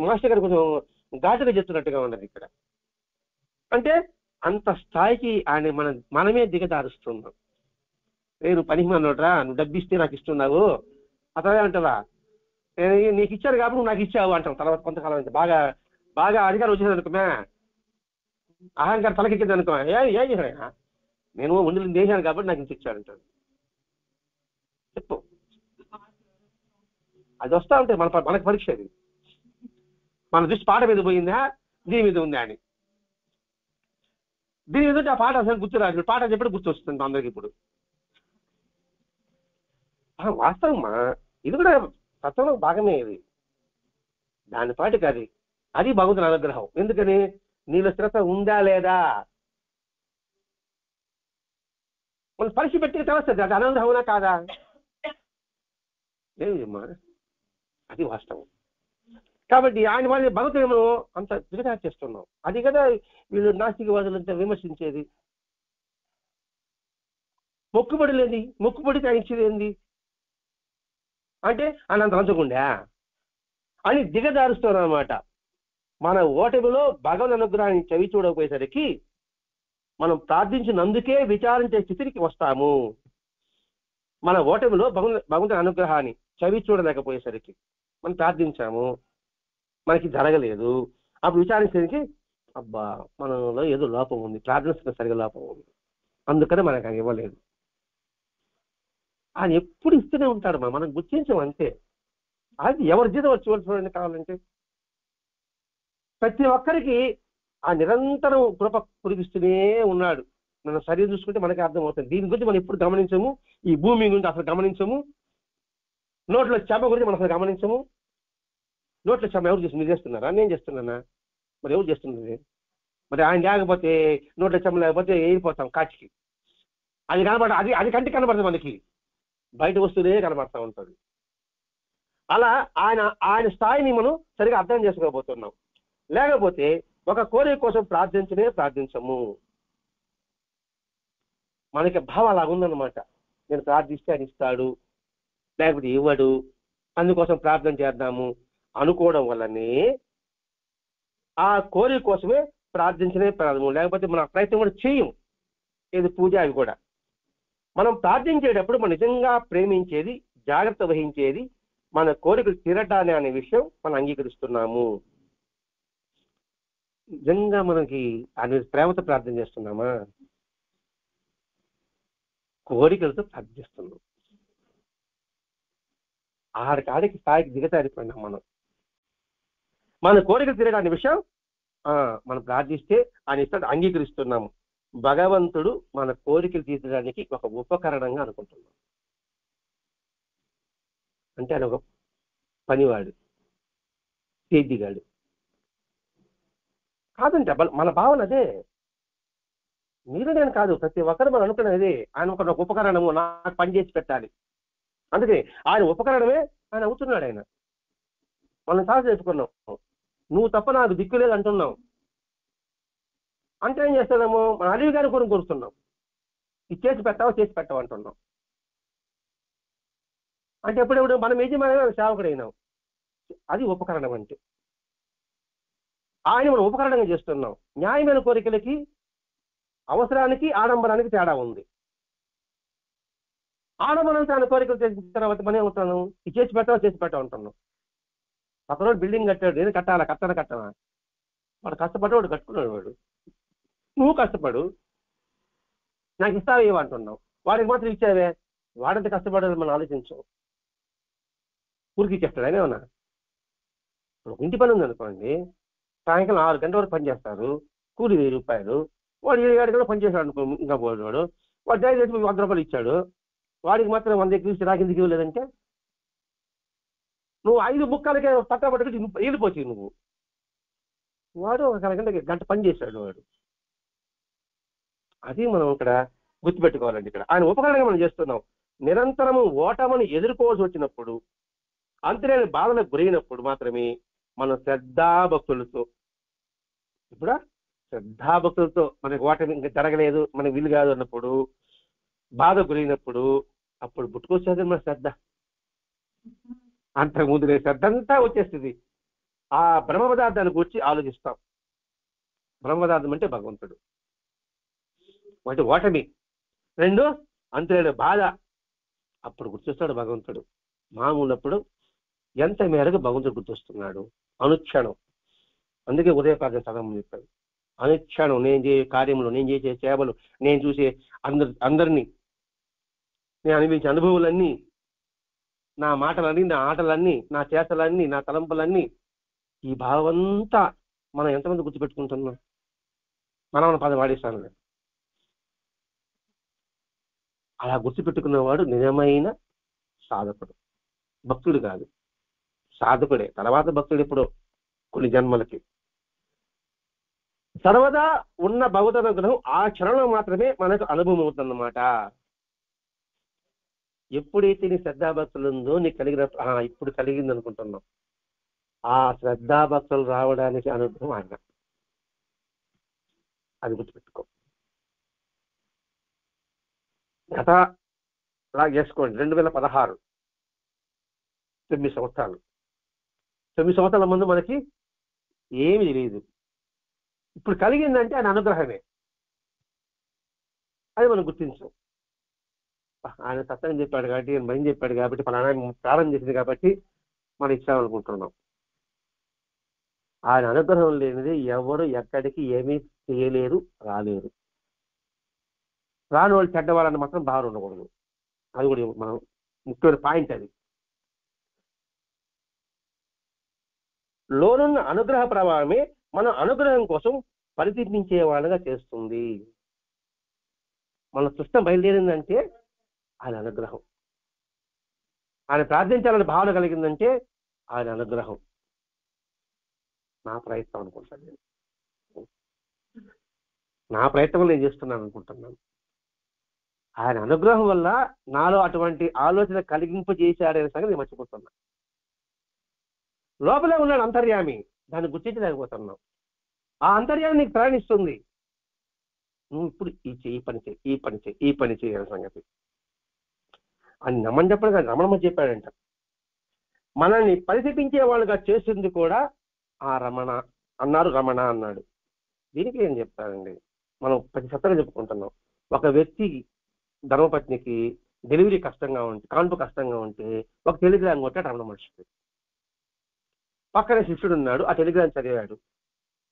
Speaker 2: మాస్టర్ గారు కొంచెం ఘాటుగా చెప్తున్నట్టుగా ఉన్నది ఇక్కడ. అంటే అంత స్థాయికి ఆయన మనమే దిగదారుస్తున్నాం. నేను పనికి మనోడ్రా, నువ్వు డబ్బిస్తే నాకు ఇస్తున్నావు, అతనే అంటావా, నీకు ఇచ్చారు కాబట్టి నువ్వు నాకు ఇచ్చావు అంటాం. తర్వాత కొంతకాలం అయితే బాగా బాగా అధికారం వచ్చేది అనుకోమే, అహంకారం తలకెక్కింది అనుకో, ఏం చేశాను నేను ముందు చేశాను కాబట్టి నాకు ఇంత ఇచ్చాడంటాడు. చెప్పు, అది వస్తా ఉంటే మనకు పరీక్ష, అది మన దృష్టి పాట మీద పోయిందా దీని మీద ఉందా అని. దీని మీద ఆ పాట అసలు గుర్తురాదు, పాట చెప్పడం గుర్తు వస్తుంది అందరికి. ఇప్పుడు వాస్తవమా, ఇది కూడా తత్వంలో భాగమే. ఇది దాని పాటికి అది భగవంతుని అనుగ్రహం. ఎందుకని, నీలో స్థిరత ఉందా లేదా, మనం పరీక్ష పెట్టి తెలుస్తుంది అది అనుగ్రహంనా కాదా. లేదమ్మా, అది వాస్తవం. కాబట్టి ఆయన వాళ్ళ భగవతులను అంత దిగజారు చేస్తున్నాం. అది కదా వీళ్ళు నాస్తికవాదులంతా విమర్శించేది. మొక్కుబడి లేని, మొక్కుబడికి ఆయన ఇచ్చేది ఏంది అంటే అనంత లంచకుండా అని దిగజారుస్తున్నాం అన్నమాట. మన ఓటమిలో భగవన్ అనుగ్రహాన్ని చవి చూడకపోయేసరికి మనం ప్రార్థించినందుకే విచారించే స్థితికి వస్తాము. మన ఓటమిలో భగవంతుని అనుగ్రహాన్ని చవి చూడలేకపోయేసరికి మనం ప్రార్థించాము, మనకి జరగలేదు, అప్పుడు విచారించడానికి అబ్బా మనలో ఏదో లోపం ఉంది, ప్రార్థన సరిగా లోపం ఉంది, అందుకనే మనకు అది ఇవ్వలేదు. ఆయన ఎప్పుడు ఇస్తూనే ఉంటాడు, మనం గుర్తించాం అంతే. అది ఎవరి జీతం వచ్చి చూడండి కావాలంటే ప్రతి ఒక్కరికి ఆ నిరంతరం కృప కురిపిస్తూనే ఉన్నాడు. మన శరీరం చూసుకుంటే మనకి అర్థమవుతుంది. దీని గురించి మనం ఎప్పుడు గమనించము, ఈ భూమి గురించి అసలు గమనించము, నోట్లో చెమ్మ గురించి మనం అసలు గమనించము. నోట్లో చెమ్మ ఎవరు చేస్తుంది, మీరు చేస్తున్నారా, నేను చేస్తున్నానా, మరి ఎవరు చేస్తున్నది? మరి ఆయన లేకపోతే నోట్లో చెమ్మ లేకపోతే వెళ్ళిపోతాం కాచికి. అది కనబడ అది కంటికి కనబడుతుంది, మనకి బయట వస్తువులే కనబడతా ఉంటుంది. అలా ఆయన స్థాయిని మనం సరిగా అర్థం చేసుకోబోతున్నాం. లేకపోతే ఒక కోరిక కోసం ప్రార్థించము. మనకి భావం అలా ఉందన్నమాట. నేను ప్రార్థిస్తే ఆయన ఇస్తాడు, లేకపోతే ఇవ్వడు, అందుకోసం ప్రార్థన చేద్దాము అనుకోవడం వల్లనే ఆ కోరిక కోసమే ప్రార్థించనే ప్రారంభం. లేకపోతే మన ప్రయత్నం కూడా చేయం. ఇది పూజ, అవి కూడా. మనం ప్రార్థించేటప్పుడు మనం నిజంగా ప్రేమించేది, జాగ్రత్త వహించేది మన కోరికలు తీరటానే అనే విషయం మనం అంగీకరిస్తున్నాము. నిజంగా మనకి ఆయన ప్రేమతో ప్రార్థన చేస్తున్నామా, కోరికలతో ప్రార్థిస్తున్నాం. ఆడికి స్థాయికి దిగజారిపోయినాం మనం. మన కోరికలు తీరడానికి విషయం మనం ప్రార్థిస్తే ఆయన ఇస్తాడు, అంగీకరిస్తున్నాము. భగవంతుడు మన కోరికలు తీర్చడానికి ఒక ఉపకరణంగా అనుకుంటున్నాం. అంటే ఆయన ఒక పనివాడు, సేద్యగాడు కాదంటే మన భావన అదే. మీరు నేను కాదు, ప్రతి ఒక్కరు మనం అనుకునేది ఆయన ఒక ఉపకరణము, నాకు పని చేసి పెట్టాలి. అందుకే ఆయన ఉపకరణమే ఆయన అవుతున్నాడు. ఆయన మనం సాగు చేసుకున్నాం, నువ్వు తప్ప నాకు దిక్కు లేదు అంటున్నాం. అంటే ఏం చేస్తున్నాము, మన అడవి గారి కొనుక్కొస్తున్నాం, ఇది చేసి పెట్టావు అంటున్నాం. అంటే ఎప్పుడెప్పుడు మనం యజమాని సేవకుడైనాం. అది ఉపకరణం అంటే. ఆయన మనం ఉపకరణంగా చేస్తున్నాం. న్యాయమైన కోరికలకి, అవసరానికి, ఆడంబరానికి తేడా ఉంది. ఆడంబరం తన కోరికలు చేసిన తర్వాత మనం ఏమవుతాను, ఇది చేసి పెట్టా ఉంటున్నాం. అతను బిల్డింగ్ కట్టాడు, నేను కట్టనా వాడు కష్టపడ్డాడు, కట్టుకున్నాడు. వాడు నువ్వు కష్టపడు, నాకు ఇస్తావా ఇవ్వంటున్నావు. వాడికి మాత్రం ఇచ్చావే, వాడంత కష్టపడాలని మనం ఆలోచించాం. ఊరికి ఇచ్చేస్తాడు ఆయన ఏమన్నా. ఇంటి పని ఉంది అనుకోండి, సాయంకాలం 6 గంటల వరకు పనిచేస్తారు, కూలి 1000 రూపాయలు. వాడు 7 గంటలు పనిచేశాడు అనుకో, ఇంకా పోడు వాడు డ్రైవ్ చేసి 100 రూపాయలు ఇచ్చాడు, వాడికి మాత్రం 100 ఎక్కువ ఇచ్చి నాకు ఎందుకు ఇవ్వలేదంటే, నువ్వు 5 ముక్కలకే పట్టబట్టి వెళ్ళిపోతావు నువ్వు. వాడు ఒక గంట పని చేశాడు వాడు. అది మనం ఇక్కడ గుర్తుపెట్టుకోవాలండి. ఇక్కడ ఆయన ఉపకరణంగా మనం చేస్తున్నాం. నిరంతరము ఓటమును ఎదుర్కోవాల్సి వచ్చినప్పుడు, అంతలేని బాధలకు గురైనప్పుడు మాత్రమే మనం శ్రద్ధాభక్తులతో, ఇప్పుడు శ్రద్ధాభక్తులతో మనకి ఓటమి ఇంకా జరగలేదు, మనకి వీలు కాదు అన్నప్పుడు, బాధ గురైనప్పుడు, అప్పుడు పుట్టుకొచ్చేది మన శ్రద్ధ. అంతకుముందు శ్రద్ధ అంతా వచ్చేస్తుంది. ఆ బ్రహ్మ పదార్థాన్ని గురించి ఆలోచిస్తాం. బ్రహ్మ పదార్థం అంటే భగవంతుడు. అంటే ఓటమి. 2 అంతలేని బాధ, అప్పుడు గుర్తొస్తాడు భగవంతుడు. మామూలప్పుడు ఎంత మేరకు భగవంతుడు గుర్తొస్తున్నాడు అనుక్షణం. అందుకే ఉదయకార్యం చదవమని చెప్పాడు. అనుక్షణం నేను చేసే కార్యములు, నేను చేసే సేవలు, నేను చూసే అందరినీ, నేను అనిపించే అనుభవాలన్నీ, నా మాటలన్నీ, నా ఆటలన్నీ, నా చేతలన్నీ, నా తలంపులన్నీ, ఈ భావంతా మనం ఎంతమంది గుర్తుపెట్టుకుంటున్నాం? మనం పద వాడేస్తాను. అలా గుర్తుపెట్టుకున్నవాడు నిజమైన సాధకుడు, భక్తుడు కాదు, సాధకుడే. తర్వాత భక్తుడు ఎప్పుడో కొన్ని జన్మలకి. సర్వదా ఉన్న భగవద్ అనుగ్రహం ఆ క్షణంలో మాత్రమే మనకు అనుభవం అవుతుందన్నమాట. ఎప్పుడైతే నీ శ్రద్ధాభక్తులు ఉందో నీకు కలిగిన, ఇప్పుడు కలిగింది అనుకుంటున్నాం, ఆ శ్రద్ధాభక్తులు రావడానికి అనుగ్రహం ఆయన. అది గుర్తుపెట్టుకో. గత అలా చేసుకోండి. 2016 9 సంవత్సరాలు. 9 సంవత్సరాల ముందు మనకి ఏమి తెలియదు. ఇప్పుడు కలిగిందంటే ఆయన అనుగ్రహమే. అది మనం గుర్తించాం. ఆయన సత్యం చెప్పాడు కాబట్టి, ఆయన భయం చెప్పాడు కాబట్టి, పలానా ప్రారంభం చేసింది కాబట్టి మనం ఇచ్చామనుకుంటున్నాం. ఆయన అనుగ్రహం లేనిది ఎవరు ఎక్కడికి ఏమీ చేయలేరు, రాలేరు. రాని వాళ్ళు చెడ్డవాళ్ళని మాత్రం బాగా ఉండకూడదు. అది కూడా మనం ముఖ్యమైన పాయింట్. అది లోనున్న అనుగ్రహ ప్రభావమే మన అనుగ్రహం కోసం పరితపించే వాళ్ళగా చేస్తుంది. మన సృష్టం బయలుదేరిందంటే ఆయన అనుగ్రహం. ఆయన ప్రార్థించాలని భావన కలిగిందంటే ఆయన అనుగ్రహం. నా ప్రయత్నం అనుకుంటాను నేను, నా ప్రయత్నం నేను చేస్తున్నాను అనుకుంటున్నాను. ఆయన అనుగ్రహం వల్ల నాలో అటువంటి ఆలోచన కలిగింపజేశాడనే సంగతి నేను మర్చిపోతున్నా. లోపలే ఉన్నాడు అంతర్యామి, దాన్ని గుర్తించలేకపోతున్నాం. ఆ అంతర్యామి నీకు ప్రయాణిస్తుంది, నువ్వు ఇప్పుడు ఈ పని చేయాలి సంగతి అని నమ్మని చెప్పడం కాదు, రమణమ్మ చెప్పాడంట. మనల్ని పరిశీపించే వాళ్ళుగా చేస్తుంది కూడా ఆ రమణ అన్నారు, రమణ అన్నాడు. దీనికి ఏం చెప్తారండి, మనం ప్రతి సత్తగా చెప్పుకుంటున్నాం. ఒక వ్యక్తి ధర్మపత్నికి డెలివరీ కష్టంగా ఉంటే, కాన్పు కష్టంగా ఉంటే ఒక టెలిగ్రామ్ కొట్టాడు రమణ మహర్షికి. పక్కనే శిష్యుడు ఉన్నాడు, ఆ టెలిగ్రామ్ చదివాడు.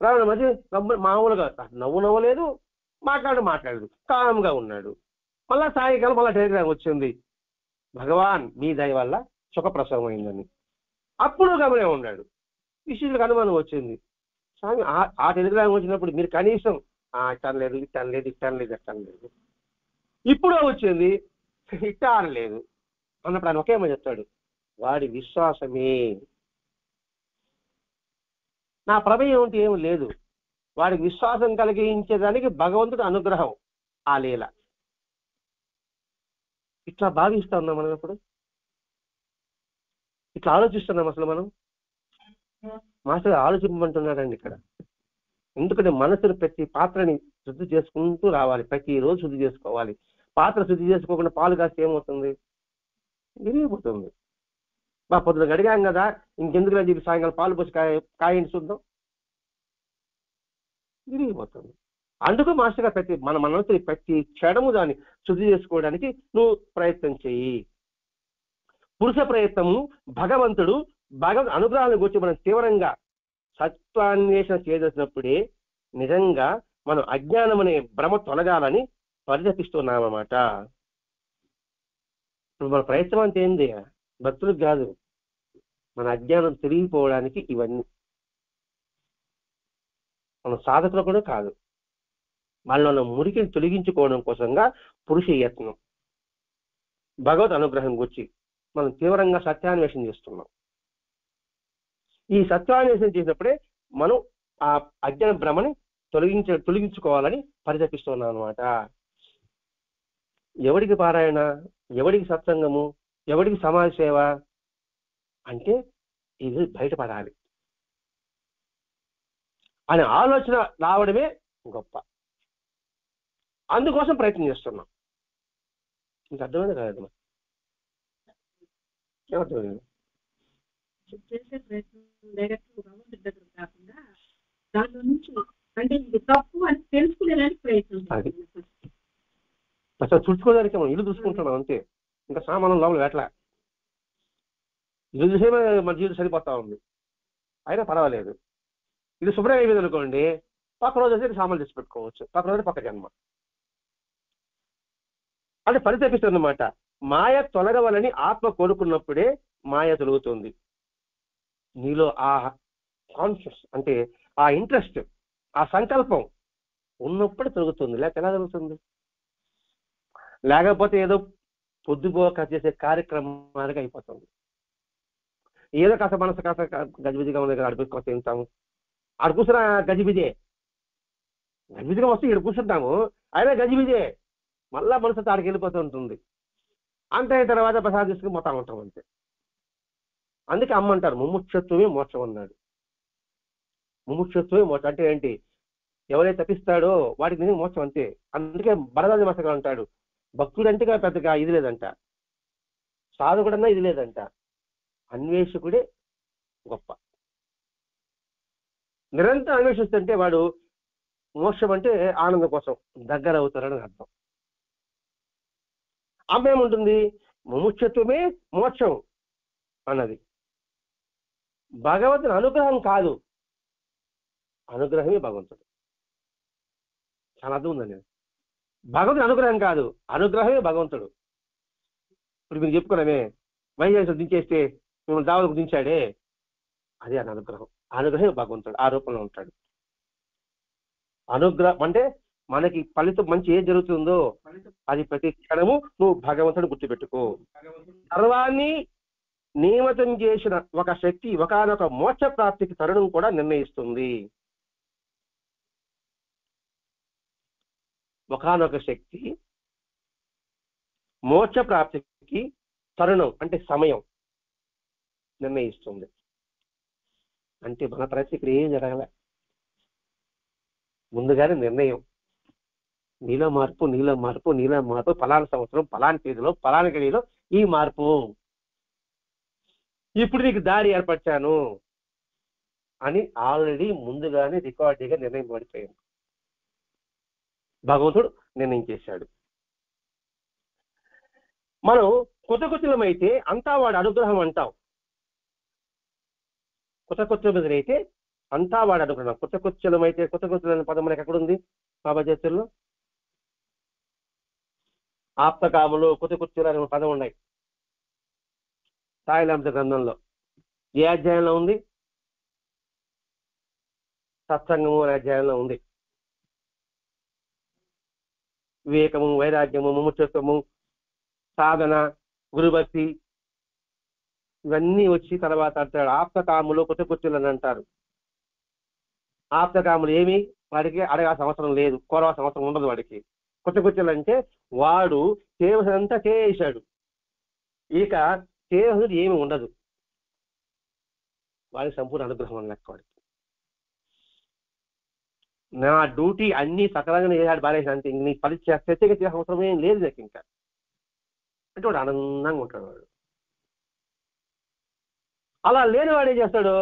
Speaker 2: రమణ మహర్షి మామూలుగా నవ్వలేదు, మాట్లాడలేదు, కామ్గా ఉన్నాడు. మళ్ళా సాయంకాలం మళ్ళా టెలిగ్రామ్ వచ్చింది, భగవాన్ మీ దయ వల్ల సుఖప్రసవం అయిందని. అప్పుడు గమనే ఉన్నాడు. శిష్యుడికి అనుమానం వచ్చింది, స్వామి ఆ టెలిగ్రామ్ వచ్చినప్పుడు మీరు కనీసం ఇట్టం లేదు ఇప్పుడు వచ్చింది ఇట్ట అనలేదు అన్నప్పుడు ఆయన ఒకేమో చెప్తాడు, వాడి విశ్వాసమే, నా ప్రమేయం అంటే ఏమి లేదు, వాడికి విశ్వాసం కలిగించేదానికి భగవంతుడు అనుగ్రహం ఆ లీల. ఇట్లా భావిస్తా ఉన్నాం మనం, ఇప్పుడు ఇట్లా ఆలోచిస్తున్నాం. అసలు మనం మాస్టర్ ఆలోచించమంటున్నాడండి ఇక్కడ. ఎందుకంటే మనసును ప్రతి పాత్రని శుద్ధి చేసుకుంటూ రావాలి, ప్రతిరోజు శుద్ధి చేసుకోవాలి. పాత్ర శుద్ధి చేసుకోకుండా పాలు కాస్తే ఏమవుతుంది? విరిగిపోతుంది. మా పొద్దున గడిగాం కదా, ఇంకెందుకు చెప్పి సాయంకాలం పాలు పోసి కాయండి చూద్దాం, విరిగిపోతుంది. అందుకు మాస్టర్గా మన మనసుని ప్రతి క్షణము దాన్ని శుద్ధి చేసుకోవడానికి నువ్వు ప్రయత్నం చెయ్యి. పురుష ప్రయత్నము భగవంతుడు అనుగ్రహాలను గురించి మనం తీవ్రంగా సత్వాన్వేషణ చేయదలిచినప్పుడే నిజంగా మనం అజ్ఞానం అనే భ్రమ తొలగాలని పరితపిస్తున్నామన్నమాట. ఇప్పుడు మన ప్రయత్నం అంతే ఏంది, భక్తులకు కాదు, మన అజ్ఞానం తిరిగిపోవడానికి ఇవన్నీ. మన సాధకులు కూడా కాదు, మనలో మురికిని తొలగించుకోవడం కోసంగా పురుష యత్నం భగవత్ అనుగ్రహం గురించి మనం తీవ్రంగా సత్యాన్వేషణ చేస్తున్నాం. ఈ సత్యాన్వేషణ చేసినప్పుడే మనం ఆ అజ్ఞాన భ్రమని తొలగించుకోవాలని పరితపిస్తున్నాం అనమాట. ఎవడికి పారాయణ, ఎవడికి సత్సంగము, ఎవడికి సమాజ సేవ అంటే ఇది బయటపడాలి అనే ఆలోచన రావడమే గొప్ప. అందుకోసం ప్రయత్నం చేస్తున్నాం. మీకు అర్థమైంది కదా? ఏమర్థమైంది?
Speaker 3: చేసే ప్రయత్నం డైరెక్ట్ భగవంతుడి దగ్గర కాకుండా దాంట్లో నుంచి అంటే ఇది తప్పు అని తెలుసుకునేదానికి ప్రయత్నం.
Speaker 2: అసలు చుట్టుకోవడానికి మనం ఇల్లు చూసుకుంటున్నాం అంతే, ఇంకా సామానం లోపల వేట్ల ఇల్లు చూసే మన జీవితం సరిపోతా ఉంది. అయినా పర్వాలేదు, ఇది శుభ్రం అయిపోయింది అనుకోండి, పక్క రోజు అయితే సామాన్లు తెచ్చి పెట్టుకోవచ్చు, పక్క రోజు పక్క జన్మ అంటే పరితపిస్తుందన్నమాట. మాయ తొలగవలని ఆత్మ కోరుకున్నప్పుడే మాయ తొలుగుతుంది. నీలో ఆ కాన్షియస్ అంటే ఆ ఇంట్రెస్ట్, ఆ సంకల్పం ఉన్నప్పుడు తొలుగుతుంది, లేక ఎలా జరుగుతుంది? లేకపోతే ఏదో పొద్దుపోక చేసే కార్యక్రమాలుగా అయిపోతుంది. ఏదో కాస్త మనసు కాస్త గజిబిజిగా ఉంది కదా, అడుపుకొస్తే తింటాము, ఆడ కూర్చున్న గజిబిజే, గజిబిజిగా వస్తే ఇక్కడ కూర్చుంటాము, అయినా గజిబిజే, మళ్ళా మనసు ఆడికి వెళ్ళిపోతూ ఉంటుంది. అంతే తర్వాత ప్రసాదం తీసుకుని మొత్తం ఉంటాం అంతే. అందుకే అమ్మంటారు ముముక్షత్వమే మోక్షం అన్నాడు. ముముక్షత్వమే మోక్షం అంటే ఏంటి? ఎవరైతే తప్పిస్తాడో వాడికి నేను మోక్షం అంతే. అందుకే భరద్వాజ మాస్టర్ అంటాడు, భక్తుడు అంటే పెద్దగా ఇది లేదంట, సాధకుడన్నా ఇది లేదంట, అన్వేషకుడే గొప్ప. నిరంతరం అన్వేషిస్తుంటే వాడు మోక్షం అంటే ఆనందం కోసం దగ్గర అవుతారని అర్థం. అమ్మ ఏముంటుంది? ముముక్షత్వమే మోక్షం అన్నది. భగవంతుని అనుగ్రహం కాదు, అనుగ్రహమే భగవంతుడు. చాలా అర్థం ఉందండి. భగవంతుని అనుగ్రహం కాదు, అనుగ్రహమే భగవంతుడు. ఇప్పుడు మీరు చెప్పుకున్నామే, వైద్యులు దించేస్తే మిమ్మల్ని దావలకు దించాడే, అదే అని అనుగ్రహం. అనుగ్రహమే భగవంతుడు ఆ రూపంలో ఉంటాడు. అనుగ్రహం అంటే మనకి ఫలితం మంచి ఏం జరుగుతుందో అది ప్రతి క్షణము నువ్వు భగవంతుని గుర్తుపెట్టుకో. సర్వాన్ని నియమితం చేసిన ఒక శక్తి ఒకనొక మోక్ష ప్రాప్తికి తరుణం కూడా నిర్ణయిస్తుంది. ఒకనొక శక్తి మోక్ష ప్రాప్తికి తరుణం అంటే సమయం నిర్ణయిస్తుంది. అంటే మన ప్రతి ఇక్కడ ఏం జరగలే, ముందుగానే నిర్ణయం. నీలో మార్పు, నీలో మార్పు, నీలో మార్పు, ఫలానా సంవత్సరం ఫలాని తేదీలో ఫలాని గడిలో ఈ మార్పు, ఇప్పుడు నీకు దారి ఏర్పరిచాను అని ఆల్రెడీ ముందుగానే రికార్డుగా నిర్ణయం పడిపోయాను. భగవంతుడు నిర్ణయం చేశాడు. మనం కుతకుచలమైతే అంతా వాడు అనుగ్రహం అంటాం. కుతకుచలమైతే అంతా వాడు అనుగ్రహం. కుతకుచలమైతే, కుతకుచలమైన పదం మనకి ఎక్కడుంది బాబా చరిత్రలో? ఆప్తకాములు కుతకుచలు అనే పదం ఉన్నాయి సాయిలాంస గ్రంథంలో. ఏ అధ్యాయంలో ఉంది? సత్సంగము అనే అధ్యాయంలో ఉంది. వివేకము, వైరాగ్యము, ముముక్షత్వము, సాధన, గురుభక్తి ఇవన్నీ వచ్చి తర్వాత అంటాడు ఆప్తకాములు కుతకుచలు అని అంటారు. ఆప్తకాములు ఏమి? వాడికి అడగాల్సిన అవసరం లేదు, కోరవలసిన అవసరం ఉండదు వాడికి. కుతకుచలు అంటే వాడు చేయవలసినంతా చేశాడు, ఇక చేయవలసినది ఏమి ఉండదు, వాడికి సంపూర్ణ అనుగ్రహం అని లెక్క. వాడికి నా డ్యూటీ అన్ని సకలంగా చేశాడు బాలేసి అంతే, ఇంక నీ ప్రత్యేక చేసే అవసరం ఏం లేదు నాకు ఇంకా అంటే వాడు ఆనందంగా ఉంటాడు. వాడు అలా లేనివాడు ఏం చేస్తాడు,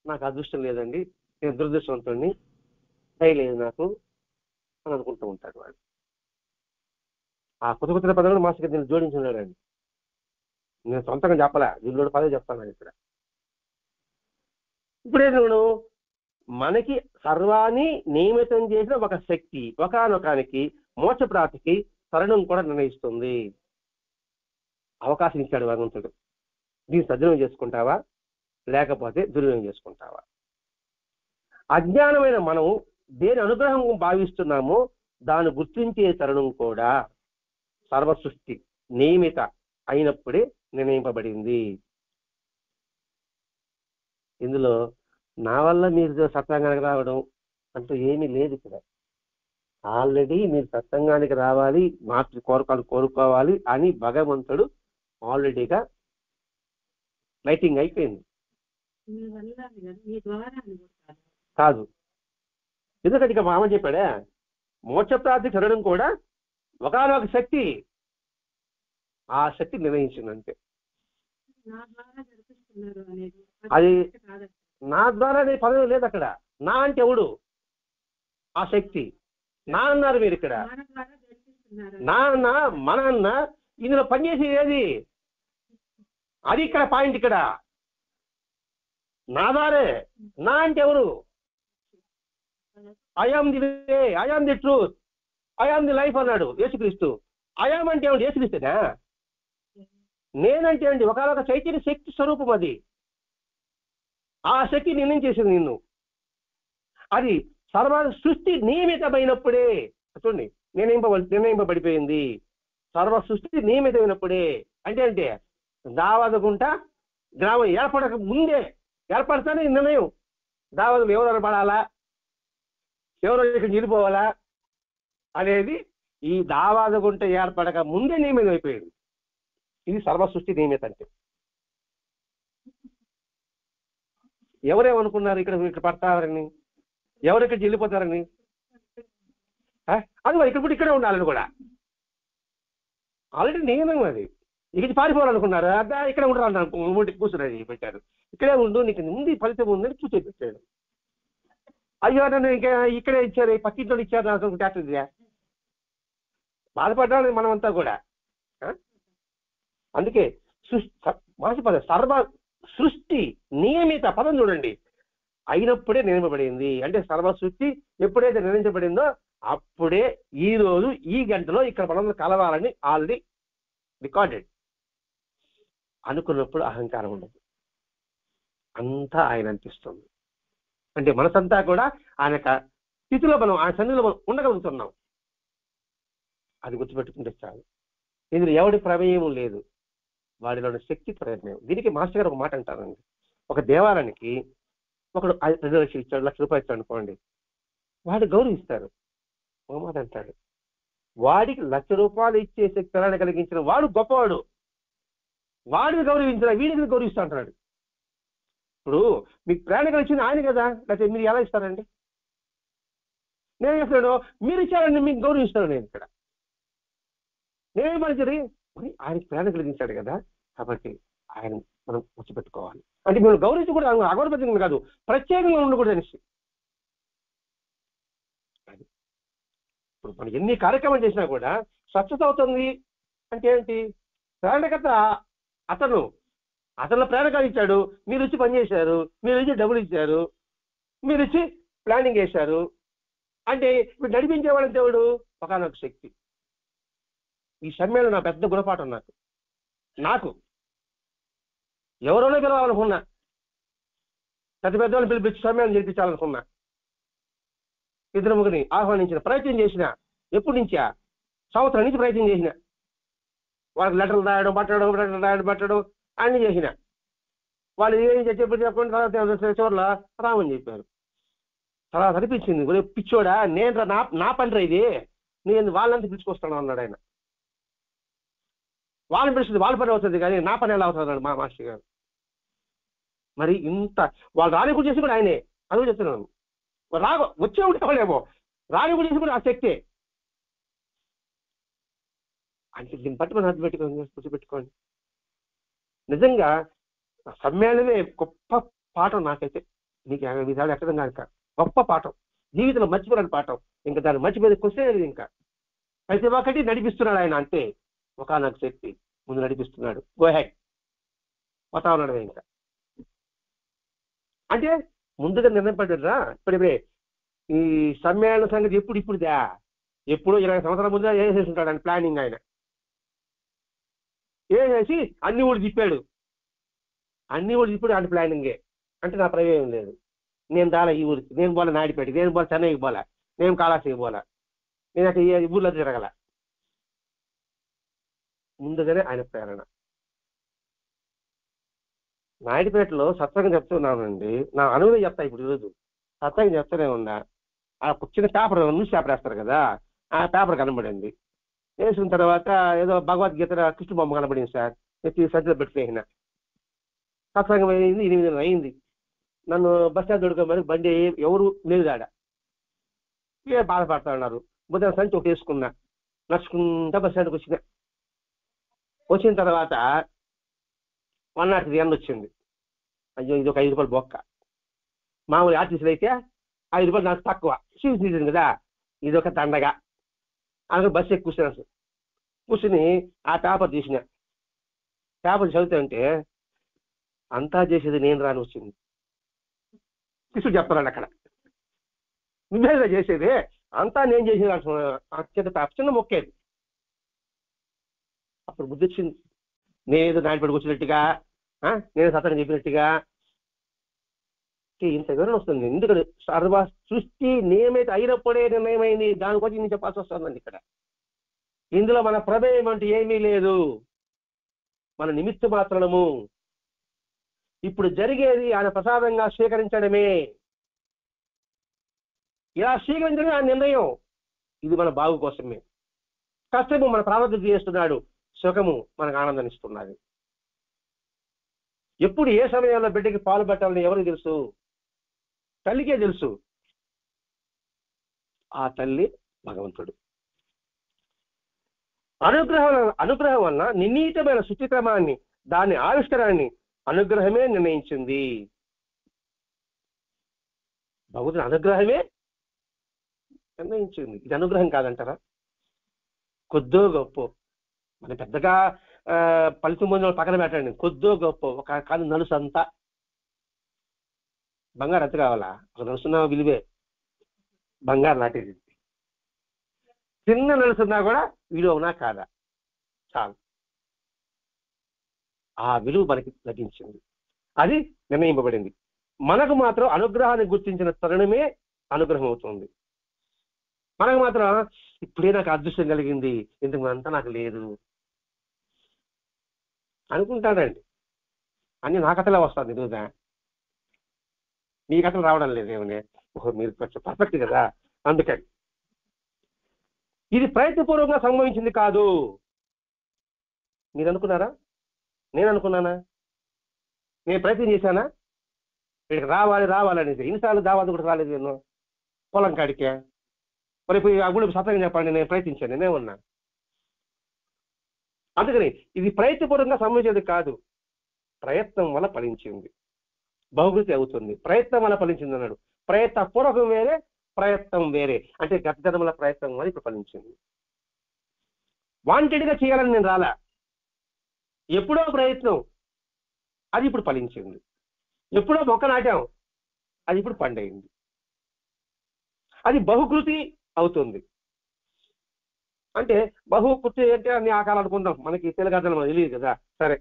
Speaker 2: నాకు అదృష్టం లేదండి, నేను దురదృష్టవంతుడిని, దయలేదు నాకు అని అనుకుంటూ ఉంటాడు వాడు. ఆ కొత్త పదాలను మాస్టర్ దీన్ని జోడించి ఉన్నాడండి. నేను సొంతంగా చెప్పలే, దీనిలో పదే చెప్తాను ఇక్కడ. ఇప్పుడే నేను మనకి సర్వాన్ని నియమితం చేసిన ఒక శక్తి ఒకానొకానికి మోక్ష ప్రాప్తికి తరుణం కూడా నిర్ణయిస్తుంది. అవకాశం ఇచ్చాడు భగవంతుడు. దీన్ని సద్వినియోగం చేసుకుంటావా లేకపోతే దుర్వినియోగం చేసుకుంటావా? అజ్ఞానమైన మనం దేని అనుగ్రహం భావిస్తున్నామో దాన్ని గుర్తించే తరుణం కూడా సర్వ సృష్టి నియమిత అయినప్పుడే నిర్ణయింపబడింది. ఇందులో నా వల్ల మీరు సత్సంగానికి రావడం అంటూ ఏమీ లేదు. ఇక్కడ ఆల్రెడీ మీరు సత్సంగానికి రావాలి, మాతృ కోరికలు కోరుకోవాలి అని భగవంతుడు ఆల్రెడీగా లైటింగ్ అయిపోయింది. కాదు, ఎందుకంటే ఇక మామ చెప్పాడే మోక్ష ప్రాప్తి చదవడం కూడా ఒకనొక శక్తి, ఆ శక్తి నిర్ణయించిందంటే. అది నా ద్వారా అనే పదవి లేదు అక్కడ. నా అంటే ఎవడు? ఆ శక్తి. నా అన్నారు మీరు ఇక్కడ. నా అన్న మన అన్న ఇందులో పనిచేసేది ఏది? అది ఇక్కడ పాయింట్. ఇక్కడ నా దారే. నా అంటే ఎవరు? I am the way, I am the truth, I am the life అన్నాడు యేసుక్రీస్తు. ఐ ఆమ్ అంటే ఏమిటి? యేసుక్రీస్తునా? నేనంటే అండి ఒకనొక చైతన్య శక్తి స్వరూపం. అది ఆ శక్తి నిర్ణయం చేసింది నిన్ను. అది సర్వ సృష్టి నియమితమైనప్పుడే చూడండి నిర్ణయింపబడిపోయింది. సర్వ సృష్టి నియమితమైనప్పుడే అంటే దావదగుంట గ్రామం ఏర్పడక ముందే ఏర్పడతానే నిర్ణయం. దావదం ఎవరు పడాలా, ఎవరో ఇక్కడ నిలిపోవాలా అనేది ఈ దావాదగుంట ఏర్పడక ముందే నియమితం అయిపోయింది. ఇది సర్వ సృష్టి నియమిత అంటే. ఎవరేమనుకున్నారు ఇక్కడ పడతారని, ఎవరు ఇక్కడ వెళ్ళిపోతారని? అది ఇక్కడ ఇక్కడే ఉండాలని కూడా ఆల్రెడీ నియమం. అది ఇక పారిపోవాలనుకున్నారు, అదా ఇక్కడ ఉండరు కూర్చుని పెట్టారు. ఇక్కడే ఉండు, నీకు ముందు ఫలితం ఉందని కూర్చోబెట్టాడు. అయ్యో నన్ను ఇంకా ఇక్కడే ఇచ్చారు, పక్కింట్లో ఇచ్చారు నాకు డాక్టర్ బాధపడ్డాను మనమంతా కూడా. అందుకే సర్వ సృష్టి నియమిత పదం చూడండి, అయినప్పుడే నిర్ణయించబడింది. అంటే సర్వ సృష్టి ఎప్పుడైతే నిర్ణయించబడిందో అప్పుడే ఈ రోజు ఈ గంటలో ఇక్కడ మనం కలవాలని ఆల్రెడీ రికార్డెడ్. అనుకున్నప్పుడు అహంకారం ఉండదు, అంతా ఆయన అనిపిస్తుంది. అంటే మనసంతా కూడా ఆయన స్థితిలో మనం ఆయన సన్నిధిలో మనం ఉండగలుగుతున్నాం. అది గుర్తుపెట్టుకుంటే చాలు. ఇందులో ఎవడి ప్రమేయం లేదు, వాడిలోని శక్తి ప్రయత్నం. దీనికి మాస్టర్ గారు ఒక మాట అంటారండి, ఒక దేవాలయానికి ఒకడు 2 లక్షలు ఇచ్చాడు, ₹1,00,000 ఇచ్చాడు అనుకోండి, వాడు గౌరవిస్తారు. ఒక మాట అంటాడు, వాడికి ₹1,00,000 ఇచ్చే శక్తి కలిగించిన వాడు గొప్పవాడు, వాడిని గౌరవించిన వీడిని గౌరవిస్తా అంటున్నాడు. ఇప్పుడు మీకు ప్రేరణ కలిగించింది ఆయన కదా, లేకపోతే మీరు ఎలా ఇస్తారండి? నేను చెప్తాను మీరు ఇచ్చారండి, మీకు గౌరవిస్తాను. నేను ఇక్కడ నేనేం మంచిది, ఆయనకి ప్రేరణ కలిగించాడు కదా, కాబట్టి ఆయన మనం గుర్తుపెట్టుకోవాలి. అంటే మేము గౌరవించకూడదు, అగౌరవపరిచింది కాదు, ప్రత్యేకంగా ఉండకూడదు అనేసి. ఇప్పుడు మనం ఎన్ని కార్యక్రమాలు చేసినా కూడా స్వచ్ఛత అవుతుంది అంటే ఏంటి? ప్రేరణకర్త అతను ప్రేరణ కలిగించాడు, మీరు ఇచ్చి పనిచేశారు, మీరు ఇచ్చి డబ్బులు ఇచ్చారు, మీరు ఇచ్చి ప్లానింగ్ చేశారు. అంటే ఇప్పుడు నడిపించేవాడంటే ఎవడు? ఒకనొక శక్తి. ఈ సమ్మెలో నా పెద్ద గుణపాఠం నాకు ఎవరోనో పిలవాలనుకున్నా, పెద్ద వాళ్ళని పిలిపించి సమ్మెలను జరిపించాలనుకున్నా, 2-3 ఆహ్వానించిన ప్రయత్నం చేసిన. ఎప్పటి నుంచా? సంవత్సరం నుంచి ప్రయత్నం చేసిన. వాళ్ళకి లెటర్లు రాయడం పట్టడం అన్ని చేసిన. వాళ్ళు ఏం చెప్పండి తర్వాత చివరిలో రామని చెప్పారు. తర్వాత అనిపించింది, పిచ్చోడా నేను నా పని ఇది, నేను వాళ్ళంతా పిలుచుకొస్తాను అన్నాడు ఆయన. వాళ్ళని పిలుస్తుంది, వాళ్ళ పని అవుతుంది కానీ నా పని ఎలా అవుతుంది మా మాస్టర్ గారు. మరి ఇంత వాళ్ళు రాని కూడా చేసి కూడా ఆయనే, అది కూడా చెప్తున్నాను. వచ్చే ఉండేవాళ్ళేమో, రాని కూడా చేసి కూడా ఆ శక్తే. అంటే దీన్ని బట్టి మనం గుర్తుపెట్టుకోండి. నిజంగా సమ్మేళనమే గొప్ప పాఠం నాకైతే. మీకు ఎక్కడ కాక గొప్ప పాఠం, జీవితంలో మర్చిపోలేని పాఠం. ఇంకా దాన్ని మర్చిపోయే క్వశ్చన్ లేదు. ఇంకా ప్రతి ఒక్కటి నడిపిస్తున్నాడు ఆయన. అంతే, ఒకనొక శక్తి ముందు నడిపిస్తున్నాడు. గో హెడ్, పోతా ఉన్నాడు. ఇంకా అంటే ముందుగా నిర్ణయం పడ్డా. ఇప్పుడే ఈ సమ్మేళన సంగతి ఇప్పుడుదా, ఎప్పుడో 20 సంవత్సరాల ముందుగా వేసేసి ఉంటాడు ఆయన ప్లానింగ్. ఆయన వేసేసి అన్ని ఊళ్ళు తిప్పాడు. ఆయన ప్లానింగే. అంటే నా ప్రయోజనం లేదు. నేను దాలా ఈ ఊరికి, నేను పోలే నాయుడుపేటకి, నేను పోలే చెన్నైకి పోలే, నేను కాళాశ్రీకి పోలే, నేను అక్కడ ఈ ఊళ్ళో తిరగల. ముందుగానే ఆయన ప్రేరణ. నాయుడుపేటలో సత్సంగం చెప్తున్నానండి. నా అనుభవం చెప్తా. ఇప్పుడు ఈరోజు సత్సంగం చెప్తానే ఉన్నా. ఆ చిన్న పేపర్, న్యూస్ పేపర్ వేస్తారు కదా, ఆ పేపర్ కనబడింది. వేసిన తర్వాత ఏదో భగవద్గీత కృష్ణ బొమ్మ కనబడింది సార్. సజ్జలో పెట్టిన సత్సంగం అయింది. 8 అయింది. నన్ను బస్ స్టాండ్ దొడుకోమని బండి ఎవరు లేదు ఆడ. బాధపడతా ఉన్నారు. బుధ సంచి ఒకటి వేసుకున్నా, నడుచుకుంటా బస్ స్టాండ్కి వచ్చిన తర్వాత 103 వచ్చింది. అయ్యో, ఇది ఒక 5 రూపాయలు బొక్క. మామూలు ఆర్టీసీలు అయితే 5 రూపాయలు నాకు తక్కువ. సీజన్ కదా, ఇది ఒక దండగా. అందులో బస్సు ఎక్కి కూర్చుని ఆ పేపర్ తీసిన. పేపర్ చదువుతుంటే అంతా చేసేది నేను రాని వచ్చింది. కృష్ణుడు చెప్తున్నాడు అక్కడ, నువ్వేగా చేసేది, అంతా నేను చేసేది అంటున్నా. చిన్న మొక్కేది. అప్పుడు బుద్ధి వచ్చింది. నేనేదో నాయనపడికి వచ్చినట్టుగా, నేను సత్సంగం చెప్పినట్టుగా ఇంత వివరణ వస్తుంది. ఎందుకంటే సర్వ సృష్టి నియమిత అయినప్పుడే నిర్ణయమైంది. దానికోసం నేను చెప్పాల్సి వస్తుందండి. ఇక్కడ ఇందులో మన ప్రమేయం అంటే ఏమీ లేదు, మన నిమిత్త మాత్రము. ఇప్పుడు జరిగేది ఆయన ప్రసాదంగా స్వీకరించడమే. ఇలా స్వీకరించడమే ఆ నిర్ణయం. ఇది మన బాగు కోసమే. కష్టము మన ప్రారంభం చేస్తున్నాడు, సుఖము మనకు ఆనందాన్ని ఇస్తున్నది. ఎప్పుడు ఏ సమయంలో బిడ్డకి పాలు పెట్టాలని ఎవరికి తెలుసు? తల్లికే తెలుసు. ఆ తల్లి భగవంతుడు. అనుగ్రహం వలన నిర్ణీతమైన శుచిక్రమాన్ని, దాని ఆవిష్కరాన్ని అనుగ్రహమే నిర్ణయించింది. భగవంతుని అనుగ్రహమే నిర్ణయించింది. ఇది అనుగ్రహం కాదంటారా? కొద్దో గొప్ప మన పెద్దగా ఫలితం పొందిన పక్కన పెట్టండి. కొద్దో గొప్ప ఒక కాదు నలుసు అంతా బంగారు ఎంత కావాలా? ఒక నలుసున్న విలువే బంగారు లాంటిది. చిన్న నలుసున్నా కూడా విలువనా కాదా? చాలు. ఆ విలువ మనకి లభించింది, అది నిర్ణయింపబడింది. మనకు మాత్రం అనుగ్రహాన్ని గుర్తించిన తరుణమే అనుగ్రహం అవుతుంది. మనకు మాత్రం ఇప్పుడే నాకు అదృష్టం కలిగింది, ఇంతకు అంతా నాకు లేదు అనుకుంటాడండి. అన్ని నా కథలే వస్తుంది ఈరోజు. మీ కథలు రావడం లేదు ఏమని. మీరు కొంచెం పర్ఫెక్ట్ కదా, అందుకని. ఇది ప్రయత్నపూర్వకంగా సంభవించింది కాదు. మీరు అనుకున్నారా? నేను అనుకున్నానా? నేను ప్రయత్నం చేశానా? వీడికి రావాలనేది. ఇన్నిసార్లు దావాది కూడా రాలేదు. నేను పొలం కాడికే మరి ఆ గుడి సత్యంగా చెప్పండి, నేను ప్రయత్నించాను, నేనేమన్నా. అందుకని ఇది ప్రయత్నపూర్వకంగా సంభవించేది కాదు, ప్రయత్నం వల్ల ఫలించింది, బహుకృతి అవుతుంది. ప్రయత్నం వల్ల ఫలించింది అన్నాడు. ప్రయత్నపూర్వకం వేరే, ప్రయత్నం వేరే. అంటే గత జన్మల ప్రయత్నం వల్ల ఇప్పుడు ఫలించింది. వాంటెడ్గా చేయాలని నేను రాలా, ఎప్పుడో ప్రయత్నం, అది ఇప్పుడు ఫలించింది. ఎప్పుడో మొక్క నాటాం, అది ఇప్పుడు పండైంది. అది బహుకృతి అవుతుంది. అంటే బహుకృతి అంటే అన్ని ఆకారాలు అనుకుందాం, మనకి తెలుగు తెలియదు కదా. సరే,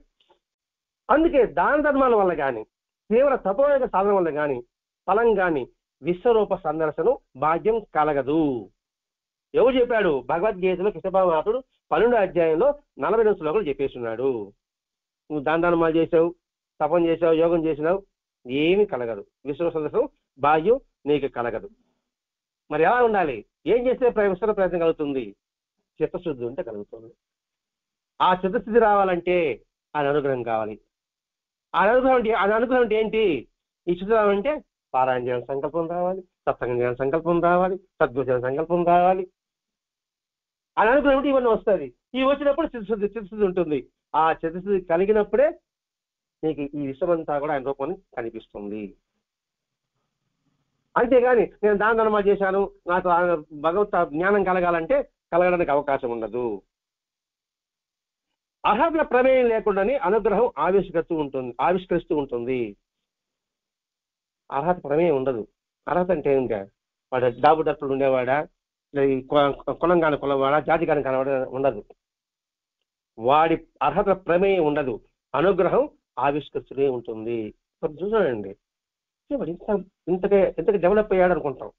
Speaker 2: అందుకే దాన ధర్మాల వల్ల కానీ, తీవ్ర తపోయోగ సాధన వల్ల కానీ, ఫలం కానీ విశ్వరూప సందర్శనం భాగ్యం కలగదు. ఎవరు చెప్పాడు? భగవద్గీతలో కృష్ణపరమాత్ముడు 12వ అధ్యాయంలో 42 శ్లోకాలు చెప్పేస్తున్నాడు. నువ్వు దాన ధర్మాలు చేసావు, తపం చేసావు, యోగం చేసినావు, ఏమీ కలగదు. విశ్వ సందర్శనం భాగ్యం నీకు కలగదు. మరి ఎలా ఉండాలి? ఏం చేస్తే విశ్వ ప్రయత్నం కలుగుతుంది? చిత్తశుద్ధి ఉంటే కలుగుతుంది. ఆ చిత్తశుద్ధి రావాలంటే ఆయన అనుగ్రహం కావాలి. ఆ అనుగ్రహం అంటే ఏంటి? ఈ శుద్ధి రావాలంటే పారాయణ చేయాలని సంకల్పం రావాలి, సత్సంగం చేయాలని సంకల్పం రావాలి, సద్గురు చేయాలని సంకల్పం రావాలి. ఆ అనుగ్రహం అంటే ఇవన్నీ వస్తుంది. ఇవి వచ్చినప్పుడు చిత్తశుద్ధి ఉంటుంది. ఆ చిత్తశుద్ధి కలిగినప్పుడే నీకు ఈ విషయమంతా కూడా ఆయన రూపం కనిపిస్తుంది. అంతేగాని నేను దాన ధర్మాలు చేశాను, నాకు భగవత్ జ్ఞానం కలగాలంటే కలగడానికి అవకాశం ఉండదు. అర్హతల ప్రమేయం లేకుండానే అనుగ్రహం ఆవిష్కరిస్తూ ఉంటుంది. అర్హత ప్రమేయం ఉండదు. అర్హత అంటే ఇంకా వాడు డాబు డప్పులు ఉండేవాడా, కులం కాని కులవాడా, జాతి కాని కనవాడా ఉండదు. వాడి అర్హతల ప్రమేయం ఉండదు. అనుగ్రహం ఆవిష్కరిస్తూనే ఉంటుంది. చూసానండి, వాడు ఇంతగా డెవలప్ అయ్యాడు అనుకుంటాం.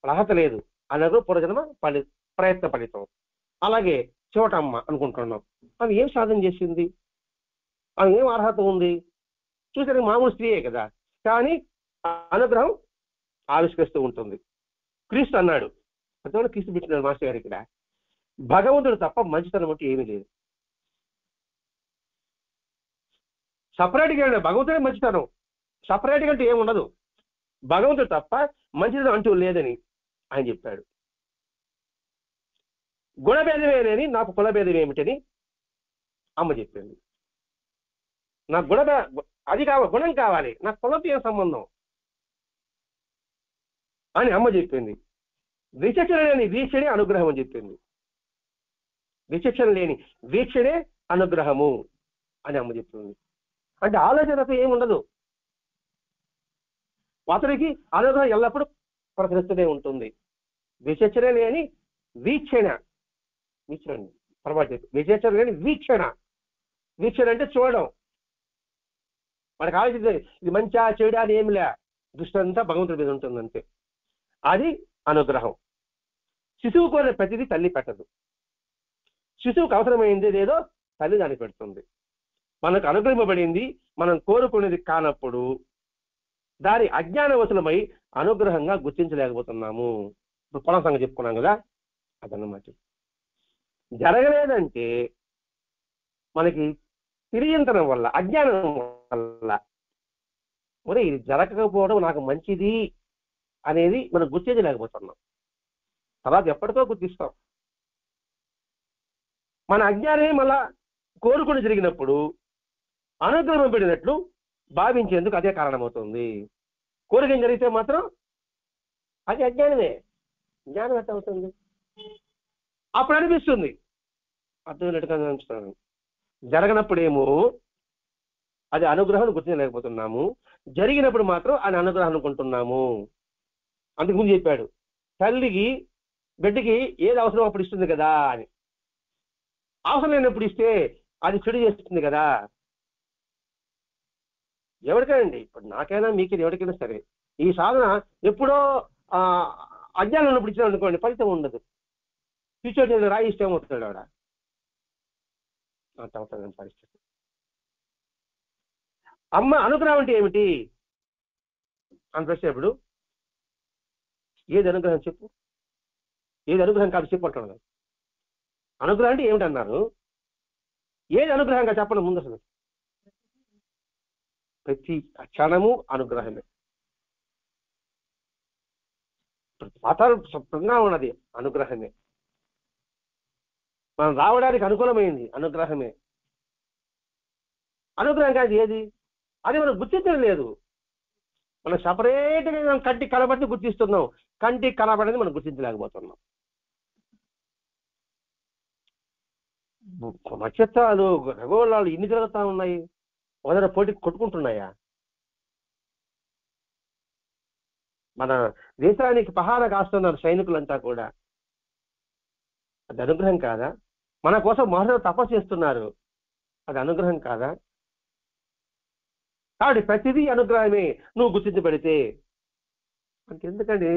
Speaker 2: అర్హత లేదు అన్నారు పూర్వజన్మ ప్రయత్న ఫలితం. అలాగే చోటమ్మ అనుకుంటున్నాం, ఆమె ఏం సాధన చేసింది, ఆమె ఏం అర్హత ఉంది? చూసారు, మామూలు స్త్రీయే కదా, కానీ అనుగ్రహం ఆవిష్కరిస్తూ ఉంటుంది. క్రీస్తు అన్నాడు, ప్రతి క్రీస్తు పెట్టినాడు మాస్టర్ గారు, ఇక్కడ భగవంతుడు తప్ప మంచితనం అంటే ఏమీ లేదు. సపరేట్గా భగవంతుడే మంచితనం, సపరేట్గా అంటే ఏముండదు. భగవంతుడు తప్ప మంచితనం అంటూ లేదని ఆయన చెప్పాడు. గుణభేదమేనని నాకు కులభేదం ఏమిటని అమ్మ చెప్పింది. నాకు అది కావాలి, గుణం కావాలి, నాకు కులంతో ఏం సంబంధం అని అమ్మ చెప్పింది. విచక్షణ లేని వీక్షణే అనుగ్రహం అని చెప్పింది. విచక్షణ లేని వీక్షణే అనుగ్రహము అని అమ్మ చెప్తుంది. అంటే ఆలోచనతో ఏముండదు. అతనికి అనుగ్రహం ఎల్లప్పుడూ ప్రసరిస్తూనే ఉంటుంది. విచక్షణ లేని వీక్షణ, విచక్షణ లేని వీక్షణ. వీక్షణ అంటే చూడడం. మనకు ఆలోచించే ఇది మంచిగా చెడు అని ఏమి లే, దృష్టి అంతా భగవంతుడి మీద ఉంటుంది అంతే. అది అనుగ్రహం. శిశువు కోరిన ప్రతిదీ తల్లి పెట్టదు. శిశువుకు అవసరమైంది ఏదో తల్లి దాన్ని పెడుతుంది. మనకు అనుగ్రహింపబడింది మనం కోరుకునేది కానప్పుడు దాని అజ్ఞానవశులమై అనుగ్రహంగా గుర్తించలేకపోతున్నాము. ఇప్పుడు పొలం సంగతి చెప్పుకున్నాం కదా, అదన్నమాట. జరగలేదంటే మనకి తిరిగింతనం వల్ల, అజ్ఞానం వల్ల, మరి ఇది జరగకపోవడం నాకు మంచిది అనేది మనం గుర్తించలేకపోతున్నాం. తర్వాత ఎప్పటికో గుర్తిస్తాం. మన అజ్ఞానమే మళ్ళా కోరుకుని జరిగినప్పుడు అనుగ్రహం పడినట్లు భావించేందుకు అదే కారణమవుతుంది. కోరిక జరిగితే మాత్రం అది అజ్ఞానమే. జ్ఞానం ఎట్లా అవుతుంది? అప్పుడు అనిపిస్తుంది, అర్థమైనట్టుగా అనిపిస్తున్నాను. జరగనప్పుడేమో అది అనుగ్రహం గుర్తించలేకపోతున్నాము, జరిగినప్పుడు మాత్రం అది అనుగ్రహం అనుకుంటున్నాము. అందుకు చెప్పాడు, తల్లికి బిడ్డకి ఏది అవసరం అప్పుడు ఇస్తుంది కదా అని. అవసరం లేనప్పుడు ఇస్తే అది చెడు చేస్తుంది కదా. ఎవరికైనా, ఇప్పుడు నాకైనా మీకు ఎవరికైనా సరే, ఈ సాధన ఎప్పుడో అజ్ఞానం ఉన్నప్పుడు ఇచ్చిన అనుకోండి, ఫలితం ఉండదు. ఫ్యూచర్ రాయి ఇష్టం అవుతాడు ఆవిడ, అంత అవుతుంది పరిస్థితి. అమ్మ అనుగ్రహం అంటే ఏమిటి అని ప్రశ్నప్పుడు ఏది అనుగ్రహం చెప్పు, ఏది అనుగ్రహం కాదు చెప్పు అంటున్నాను. అనుగ్రహం అంటే ఏమిటన్నారు? ఏది అనుగ్రహంగా చెప్పండి ముందు. అసలు ప్రతి క్షణము అనుగ్రహమే. వాతావరణంగా ఉన్నది అనుగ్రహమే. మనం రావడానికి అనుకూలమైంది అనుగ్రహమే. అనుగ్రహం కాదు ఏది, అది మనం గుర్తించడం లేదు. మనం సపరేట్గా మనం కంటికి కనబడి గుర్తిస్తున్నాం, కంటికి కనబడేది మనం గుర్తించలేకపోతున్నాం. నక్షత్రాలు ఖగోళాలు ఇన్ని జరుగుతూ ఉన్నాయి, మొదట పోటీ కొట్టుకుంటున్నాయా? మన దేశానికి పహారా కాస్తున్నారు సైనికులంతా కూడా, అది అనుగ్రహం కాదా? మన కోసం మహర్షులు తపస్సు చేస్తున్నారు, అది అనుగ్రహం కాదా? కాబట్టి ప్రతిదీ అనుగ్రహమే నువ్వు గుర్తించబడితే. అంతెందుకండి,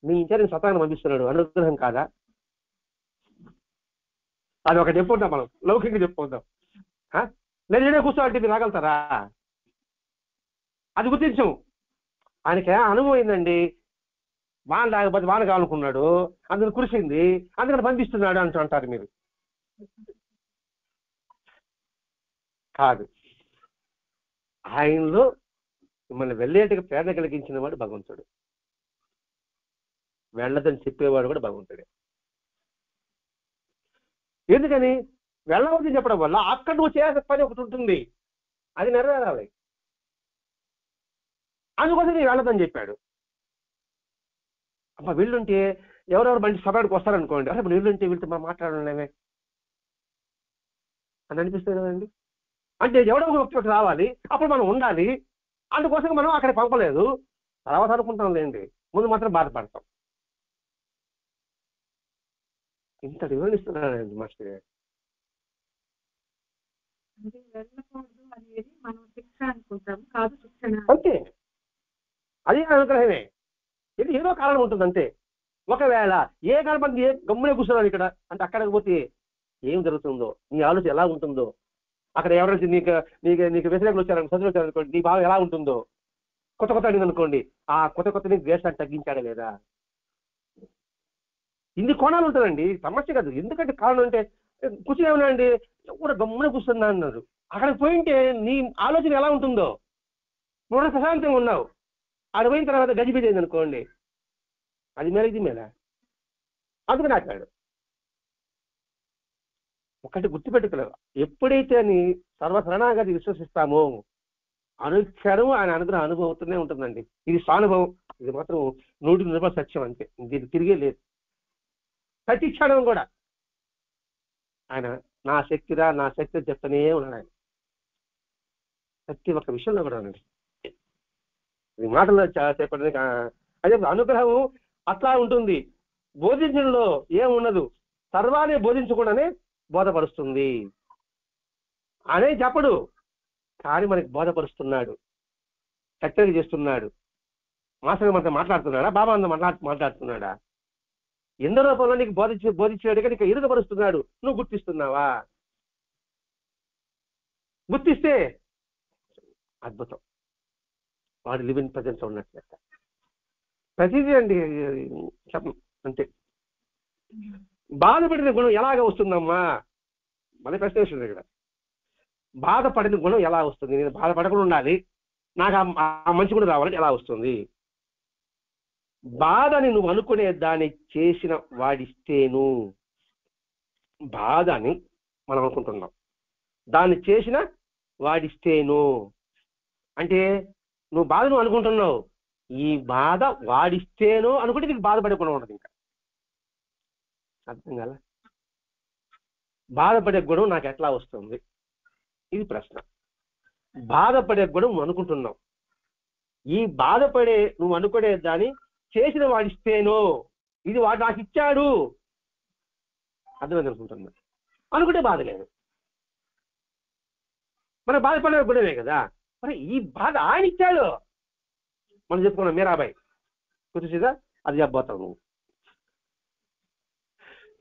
Speaker 2: నీ ఇంచారి స్వతహాన్ని పంపిస్తున్నాడు, అనుగ్రహం కాదా? అది ఒకటి చెప్పుకుంటాం, మనం లౌకికంగా చెప్పుకుంటాం. నేనే కూర్చోవాలంటే మీరు రాగలుగుతారా? అది గుర్తించము. ఆయనకి అనుభవం అయిందండి, వాన లేకపోతే వాన కావాలనుకున్నాడు, అందులో కురిసింది, అందుకని పంపిస్తున్నాడు అంటారు మీరు. కాదు, ఆయనలో మిమ్మల్ని వెళ్ళేట్టుగా ప్రేరణ కలిగించిన వాడు భగవంతుడు, వెళ్ళదని చెప్పేవాడు కూడా భగవంతుడే. ఎందుకని వెళ్ళవద్దని చెప్పడం వల్ల అక్కడ నువ్వు చేసే పని ఒకటి ఉంటుంది, అది నెరవేరాలి. అందుకోసం నేను వెళ్ళదని చెప్పాడు. అబ్బా వీళ్ళుంటే ఎవరెవరు మంచి సభకు వస్తారనుకోండి, అరే వీళ్ళుంటే వీళ్ళతో మనం మాట్లాడలేమే అని అనిపిస్తుంది కదండి. అంటే ఎవడో ఒకటి రావాలి, అప్పుడు మనం ఉండాలి. అందుకోసం మనం అక్కడ పంపలేదు. తర్వాత అనుకుంటాం లేండి, ముందు మాత్రం బాధపడతాం. ఇంత వివరిస్తున్నానండి మాస్టర్ గారు.
Speaker 3: అంటే వెళ్ళకూడదు అనేది మనం శిక్ష అనుకుంటాం, కాదు శిక్షణ.
Speaker 2: అంతే, అది అనుగ్రహమే. ఇది ఏదో కారణం ఉంటుంది అంతే. ఒకవేళ ఏ కారణం ఏ గమ్మునే కూర్చున్నాను ఇక్కడ అంటే అక్కడికి పోతే ఏం జరుగుతుందో, నీ ఆలోచన ఎలా ఉంటుందో, అక్కడ ఎవరైనా నీకు నీకు నీకు వ్యతిరేకులు వచ్చారనుకో, చదువు వచ్చారనుకోండి, నీ భావం ఎలా ఉంటుందో, కొత్త కొత్త అడిగింది అనుకోండి, ఆ కొత్త నీకు ద్వేషాన్ని తగ్గించాడా లేదా, ఇన్ని కోణాలు ఉంటుందండి. సమస్య కాదు. ఎందుకంటే కారణం అంటే కూర్చుని ఏమన్నా అండి కూడా గమ్మునే కూర్చున్నా అన్నారు. అక్కడికి పోయింటే నీ ఆలోచన ఎలా ఉంటుందో, నువ్వు ప్రశాంతంగా ఉన్నావు, అక్కడ పోయిన తర్వాత గజిబిజైంది అనుకోండి, అది మేర ఇది మేర. అందుకని ఆపాడు. ఒకటి గుర్తుపెట్టుకోలేదు, ఎప్పుడైతే నీ సర్వశరణాగతి విశ్వసిస్తామో అనుక్షణం ఆయన అనుగ్రహం అనుభవతూనే ఉంటుందండి. ఇది స్వానుభవం, ఇది మాత్రం 100% సత్యం అంతే, దీనికి తిరిగే లేదు. ప్రతి క్షణం కూడా ఆయన నా శక్తిరా నా శక్తి చెప్తానే ఉన్నాడు ఆయన, ప్రతి ఒక్క విషయంలో కూడా అండి. ఈ మాటల్లో చెప్పడానికి అదే అనుగ్రహం అట్లా ఉంటుంది. బోధించడంలో ఏమున్నదు, సర్వాన్ని బోధించకుండానే బోధపరుస్తుంది అనే చెప్పడు, కానీ మనకి బోధపరుస్తున్నాడు, చక్కగా చేస్తున్నాడు. మాస్టర్ మనతో మాట్లాడుతున్నాడా, బాబా అంతా మాట్లాడుతున్నాడా, ఎందరో రూపంలో నీకు బోధించాడుగా నీకు ఎరుగపరుస్తున్నాడు. నువ్వు గుర్తిస్తున్నావా? గుర్తిస్తే అద్భుతం, వాడు లివింగ్ ప్రజెన్స్ ఉన్నట్లే. ప్రతిదీ అండి అంతే. బాధపడిన గుణం ఎలాగ వస్తుందమ్మా, మన ప్రశ్న వేస్తుంది ఇక్కడ. బాధపడిన గుణం ఎలా వస్తుంది? నేను బాధపడకుండా ఉండాలి, నాకు ఆ మంచి గుణం రావాలంటే ఎలా వస్తుంది? బాధని నువ్వు అనుకునే దాన్ని చేసిన వాడిస్తేను, బాధని మనం అనుకుంటున్నాం, దాన్ని చేసిన వాడిస్తేను అంటే నువ్వు బాధ నువ్వు అనుకుంటున్నావు, ఈ బాధ వాడిస్తేనో అనుకుంటే నీకు బాధపడే గుణం ఉండదు. ఇంకా అర్థం కాల, బాధపడే గుణం నాకు ఎట్లా వస్తుంది? ఇది ప్రశ్న. బాధపడే గుణం నువ్వు అనుకుంటున్నావు, ఈ బాధపడే నువ్వు అనుకునే దాన్ని చేసిన వాడిస్తేనో, ఇది వాడు నాకు ఇచ్చాడు అర్థమైంది అనుకుంటున్నా, అనుకుంటే బాధ లేదు. మన బాధపడే గుణమే కదా. మరి ఈ బాధ ఆయన ఇచ్చాడు, మనం చెప్పుకున్నాం మీరాబాయి కుదిసిదా, అది చెప్పబోతావు నువ్వు.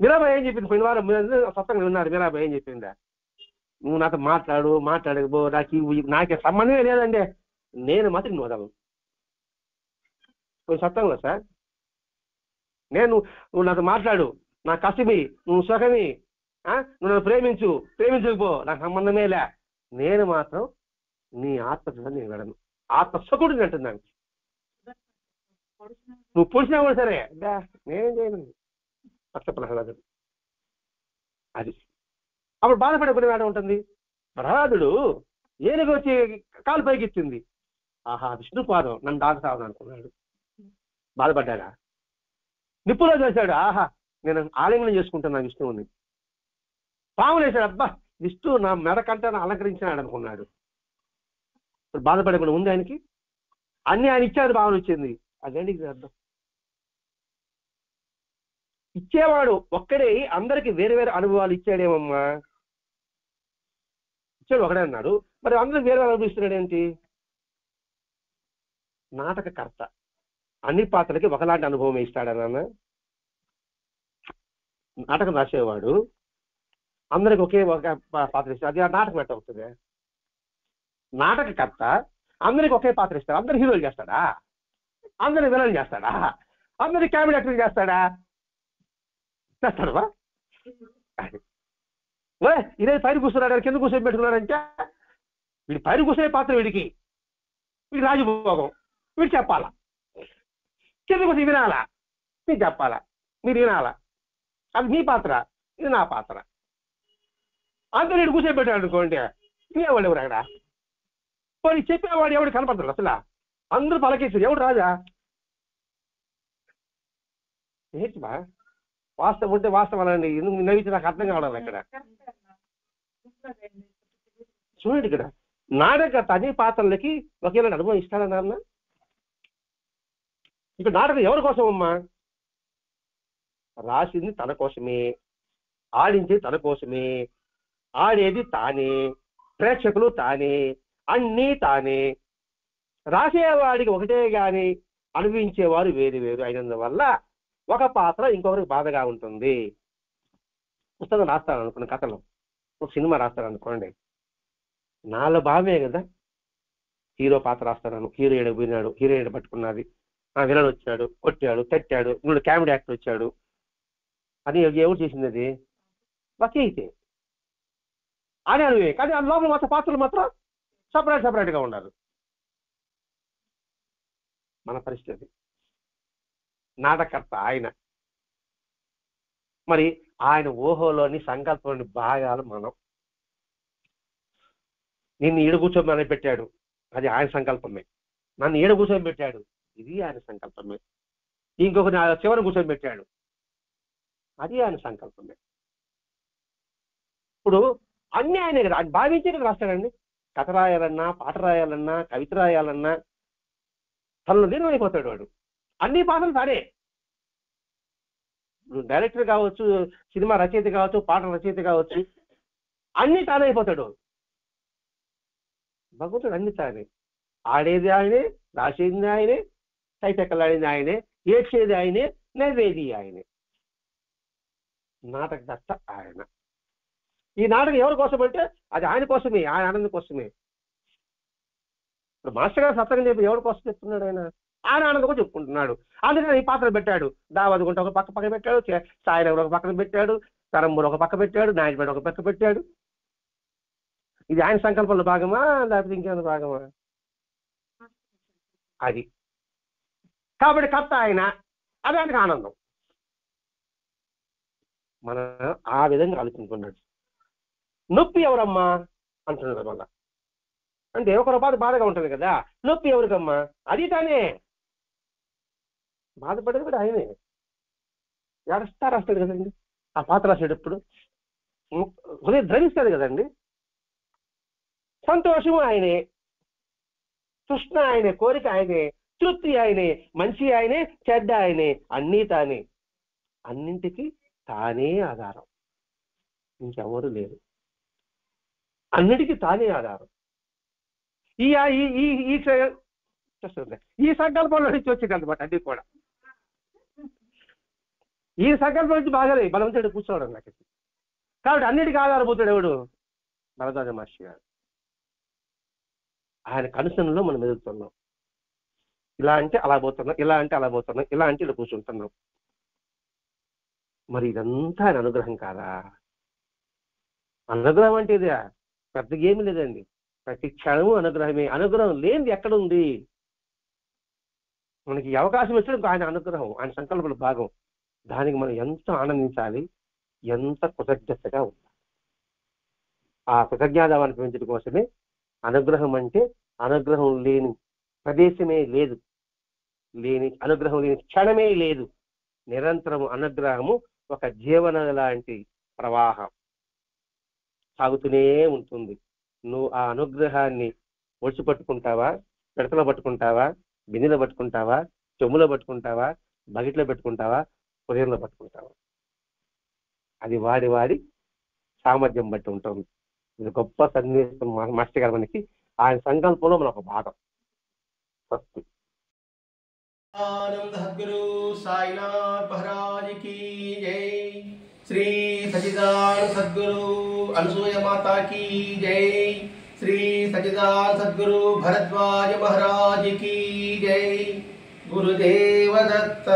Speaker 2: మీరాబాయి ఏం చెప్పింది పోయిన వారం సొంతంగా విన్నారు. మీరాబాయి ఏం చెప్పిందా, నువ్వు నాతో మాట్లాడకపో, నాకే సంబంధమే లేదండి, నేను మాత్రం నువ్వు వదలను. కొంచెం సత్తంలో సార్, నువ్వు నాతో మాట్లాడు, నా కష్టమి, నువ్వు సుఖమి, నువ్వు నన్ను ప్రేమించకపో, నాకు సంబంధమే లే, నేను మాత్రం నీ ఆత్మ నేను వెళ్ళను. ఆత్మ సుఖుడిని అంటున్నాను. నువ్వు పొడిచినా కూడా సరే నేనేం చేయను అట్ల ప్రహ్లాదుడు. అది అప్పుడు బాధపడే గుణం ఏడ ఉంటుంది? ప్రహ్లాదుడు ఏనుగు వచ్చి కాలు పైకెత్తింది, ఆహా విష్ణు పాదం నన్ను దాగుతావని అనుకున్నాడు, బాధపడ్డాడా? నిప్పులో చేశాడు, ఆహా నేను ఆలింగనం చేసుకుంటున్నా విష్ణువుని. పాములు వేశాడు, అబ్బా విష్ణువు నా మెడకంటే అలంకరించినాడు అనుకున్నాడు. ఇప్పుడు బాధపడే గుణం ఉంది ఆయనకి? అన్ని ఆయన ఇచ్చాడు, భావన వచ్చింది. అదేంటి అర్థం? ఇచ్చేవాడు ఒక్కడే అందరికి వేరే వేరే అనుభవాలు ఇచ్చాడేమమ్మా, ఇచ్చాడు ఒకడే అన్నాడు, మరి అందరికి వేరే అనుభవిస్తున్నాడు ఏంటి? నాటకకర్త అన్ని పాత్రలకి ఒకలాంటి అనుభవం ఇస్తాడన్నా? నాటకం రాసేవాడు అందరికి ఒకే ఒక పాత్ర ఇస్తాడు, అది ఆ నాటకం ఎట్ట అవుతుంది? నాటకకర్త అందరికి ఒకే పాత్ర ఇస్తాడు, అందరు హీరోలు చేస్తాడా? అందరిని విలన్ చేస్తాడా? అందరి కామెడీ యాక్టింగ్ చేస్తాడా? చేస్తాడు. ఇదే పైన కూర్చున్నాడు, కింద కూర్చొని పెట్టుకున్నాడంటే వీడి పైన కూర్చునే పాత్ర వీడికి రాజభోగం, వీడు చెప్పాలా, కింద కూర్చొని వినాలా, మీరు చెప్పాలా, మీరు వినాలా, అది మీ పాత్ర, ఇది నా పాత్ర. అందరూ వీడు కూర్చొని పెట్టాడు అనుకోండి, ఇవ్వండి ఎవరు అక్కడ పోనీ చెప్పేవాడు ఎవడు కనపడతాడు అసలు? అందరూ పలకేసారు, ఎవడు రాజా? ఏంటి బా వాస్తవం ఉంటే వాస్తవాలండి, ఎందుకు నవ్వితే నాకు అర్థం కావడం ఇక్కడ. చూడండి ఇక్కడ నాటకర్త అన్ని పాత్రలకి ఒకేలా అనుభవం ఇస్తాడన్నా. ఇక్కడ నాటకం ఎవరి కోసం అమ్మా? రాసింది తన కోసమే, ఆడించేది తన కోసమే, ఆడేది తానే, ప్రేక్షకులు తానే, అన్నీ తానే. రాసేవాడికి ఒకటే గాని అనుభవించేవారు వేరు వేరు అయినందువల్ల ఒక పాత్ర ఇంకొకరికి బాధగా ఉంటుంది. పుస్తకం రాస్తాను అనుకున్న కథలో, ఒక సినిమా రాస్తాను అనుకోండి, నాలో భావమే కదా. హీరో పాత్ర రాస్తాను, హీరోయిన్ పోయినాడు, హీరోయిన్ పట్టుకున్నది, విలన్ వచ్చాడు, కొట్టాడు, తట్టాడు, ఇప్పుడు కామెడీ యాక్టర్ వచ్చాడు, అది ఎవరు చేసింది? అది ఒకే అయితే అని అనువే. కానీ ఆ లోపల మాత్రం పాత్రలు మాత్రం సపరేట్గా ఉన్నారు. మన పరిస్థితి. నాటకర్త ఆయన, మరి ఆయన ఊహలోని సంకల్పంలోని భాగాలు మనం. నిన్ను ఈడ కూర్చోమని పెట్టాడు, అది ఆయన సంకల్పమే. నన్ను ఈడ కూర్చొని పెట్టాడు, ఇది ఆయన సంకల్పమే. ఇంకొక చివరి కూర్చొని పెట్టాడు, అది ఆయన సంకల్పమే. ఇప్పుడు అన్నీ ఆయనే కదా, ఆయన భావించే కదా రాస్తాడండి. కథ రాయాలన్నా, పాట రాయాలన్నా, కవిత రాయాలన్నా తనలో లీనమైపోతాడు వాడు. అన్ని పాటలు తానే. డైరెక్టర్ కావచ్చు, సినిమా రచయిత కావచ్చు, పాట రచయిత కావచ్చు, అన్ని తానే అయిపోతాడు భగవంతుడు. అన్ని తానే. ఆడేది ఆయనే, రాసేది ఆయనే, సైతెక్కలాడేది ఆయనే, ఏడ్చేది ఆయనే, నవ్వేది ఆయనే. నాటకకర్త ఆయన. ఈ నాటకం ఎవరి కోసం అంటే అది ఆయన కోసమే, ఆయన ఆనందం కోసమే. ఇప్పుడు మాస్టర్ గారు సత్సంగం చెప్పి ఎవరి కోసం చెప్తున్నాడు? ఆయన ఆనందం చెప్పుకుంటున్నాడు. అందుకని ఈ పాత్ర పెట్టాడు. దావదుగుంట ఒక పక్క పెట్టాడు, సాయినగర్ ఒక పక్కన పెట్టాడు, కరంబూర్ ఒక పక్క పెట్టాడు, నాయుడుపేట ఒక పక్క పెట్టాడు. ఇది ఆయన సంకల్పంలో భాగమా లేకపోతే ఇంకేమైనా భాగమా? అది కాబట్టి కర్త ఆయన, అది ఆయనకు ఆనందం. మన ఆ విధంగా ఆలోచించుకున్నాడు. నొప్పి ఎవరమ్మా అంటున్నాడు మళ్ళా. అంటే ఒకరి బాధగా ఉంటుంది కదా, నొప్పి ఎవరికమ్మా? అది తానే. బాధపడేది కూడా ఆయనే. రాస్తాడు కదండి ఆ పాత్ర రాసేటప్పుడు, హృదయం ధ్రవిస్తాడు కదండి. సంతోషం ఆయనే, తృష్ణ ఆయనే, కోరిక ఆయనే, తృప్తి ఆయనే, మంచి ఆయనే, చెడ్డ ఆయనే, అన్నీ తానే. అన్నింటికి తానే ఆధారం, ఇంకెవరు లేరు. అన్నిటికీ తానే ఆధారం. ఈ సంకల్పంలో నుంచి వచ్చింది అనమాట అన్ని కూడా. ఈ సంకల్పం నుంచి బాగానే బలవంతుడు కూర్చోవడం నాకు. కాబట్టి అన్నిటికీ ఆధారపోతాడు ఎవడు? భరద్వాజ మహర్షి గారు. ఆయన కనుసనలో మనం ఎదుగుతున్నాం. ఇలా అంటే అలా పోతున్నాం, ఇలా అంటే అలా పోతున్నాం, ఇలా అంటే ఇలా కూర్చుంటున్నాం. మరి ఇదంతా ఆయన అనుగ్రహం కాదా? అనుగ్రహం అంటే ఇదే, పెద్దగా ఏమి లేదండి. ప్రతి క్షణము అనుగ్రహమే. అనుగ్రహం లేనిది ఎక్కడుంది? మనకి అవకాశం ఇచ్చడం ఆయన అనుగ్రహం, ఆయన సంకల్పంలో భాగం. దానికి మనం ఎంత ఆనందించాలి, ఎంత కృతజ్ఞతగా ఉండాలి. ఆ కృతజ్ఞతాన్ని పెంచడం కోసమే అనుగ్రహం అంటే, అనుగ్రహం లేని ప్రదేశమే లేదు, అనుగ్రహం లేని క్షణమే లేదు. నిరంతరము అనుగ్రహము ఒక జీవన లాంటి ప్రవాహం సాగుతూనే ఉంటుంది. నువ్వు ఆ అనుగ్రహాన్ని ఒడిచి పట్టుకుంటావా, పిడతలో పట్టుకుంటావా, బిందెలో పట్టుకుంటావా, చెమ్ములో పట్టుకుంటావా, బకెట్లో పెట్టుకుంటావా, హృదయంలో పట్టుకుంటావా? అది వాడి సామర్థ్యం బట్టి ఉంటుంది. ఇది గొప్ప సందేశం మాస్టర్ గారు మనకి. ఆయన సంకల్పంలో మన ఒక భాగం. ఫస్ట్
Speaker 1: आनंद सद्गुरु साईनाथ महाराज की जय। श्री सच्चिदानंद सद्गुरु अनसूया माता की जय। श्री सच्चिदानंद सद्गुरु भरद्वाज महाराज की जय। गुरुदेव दत्त।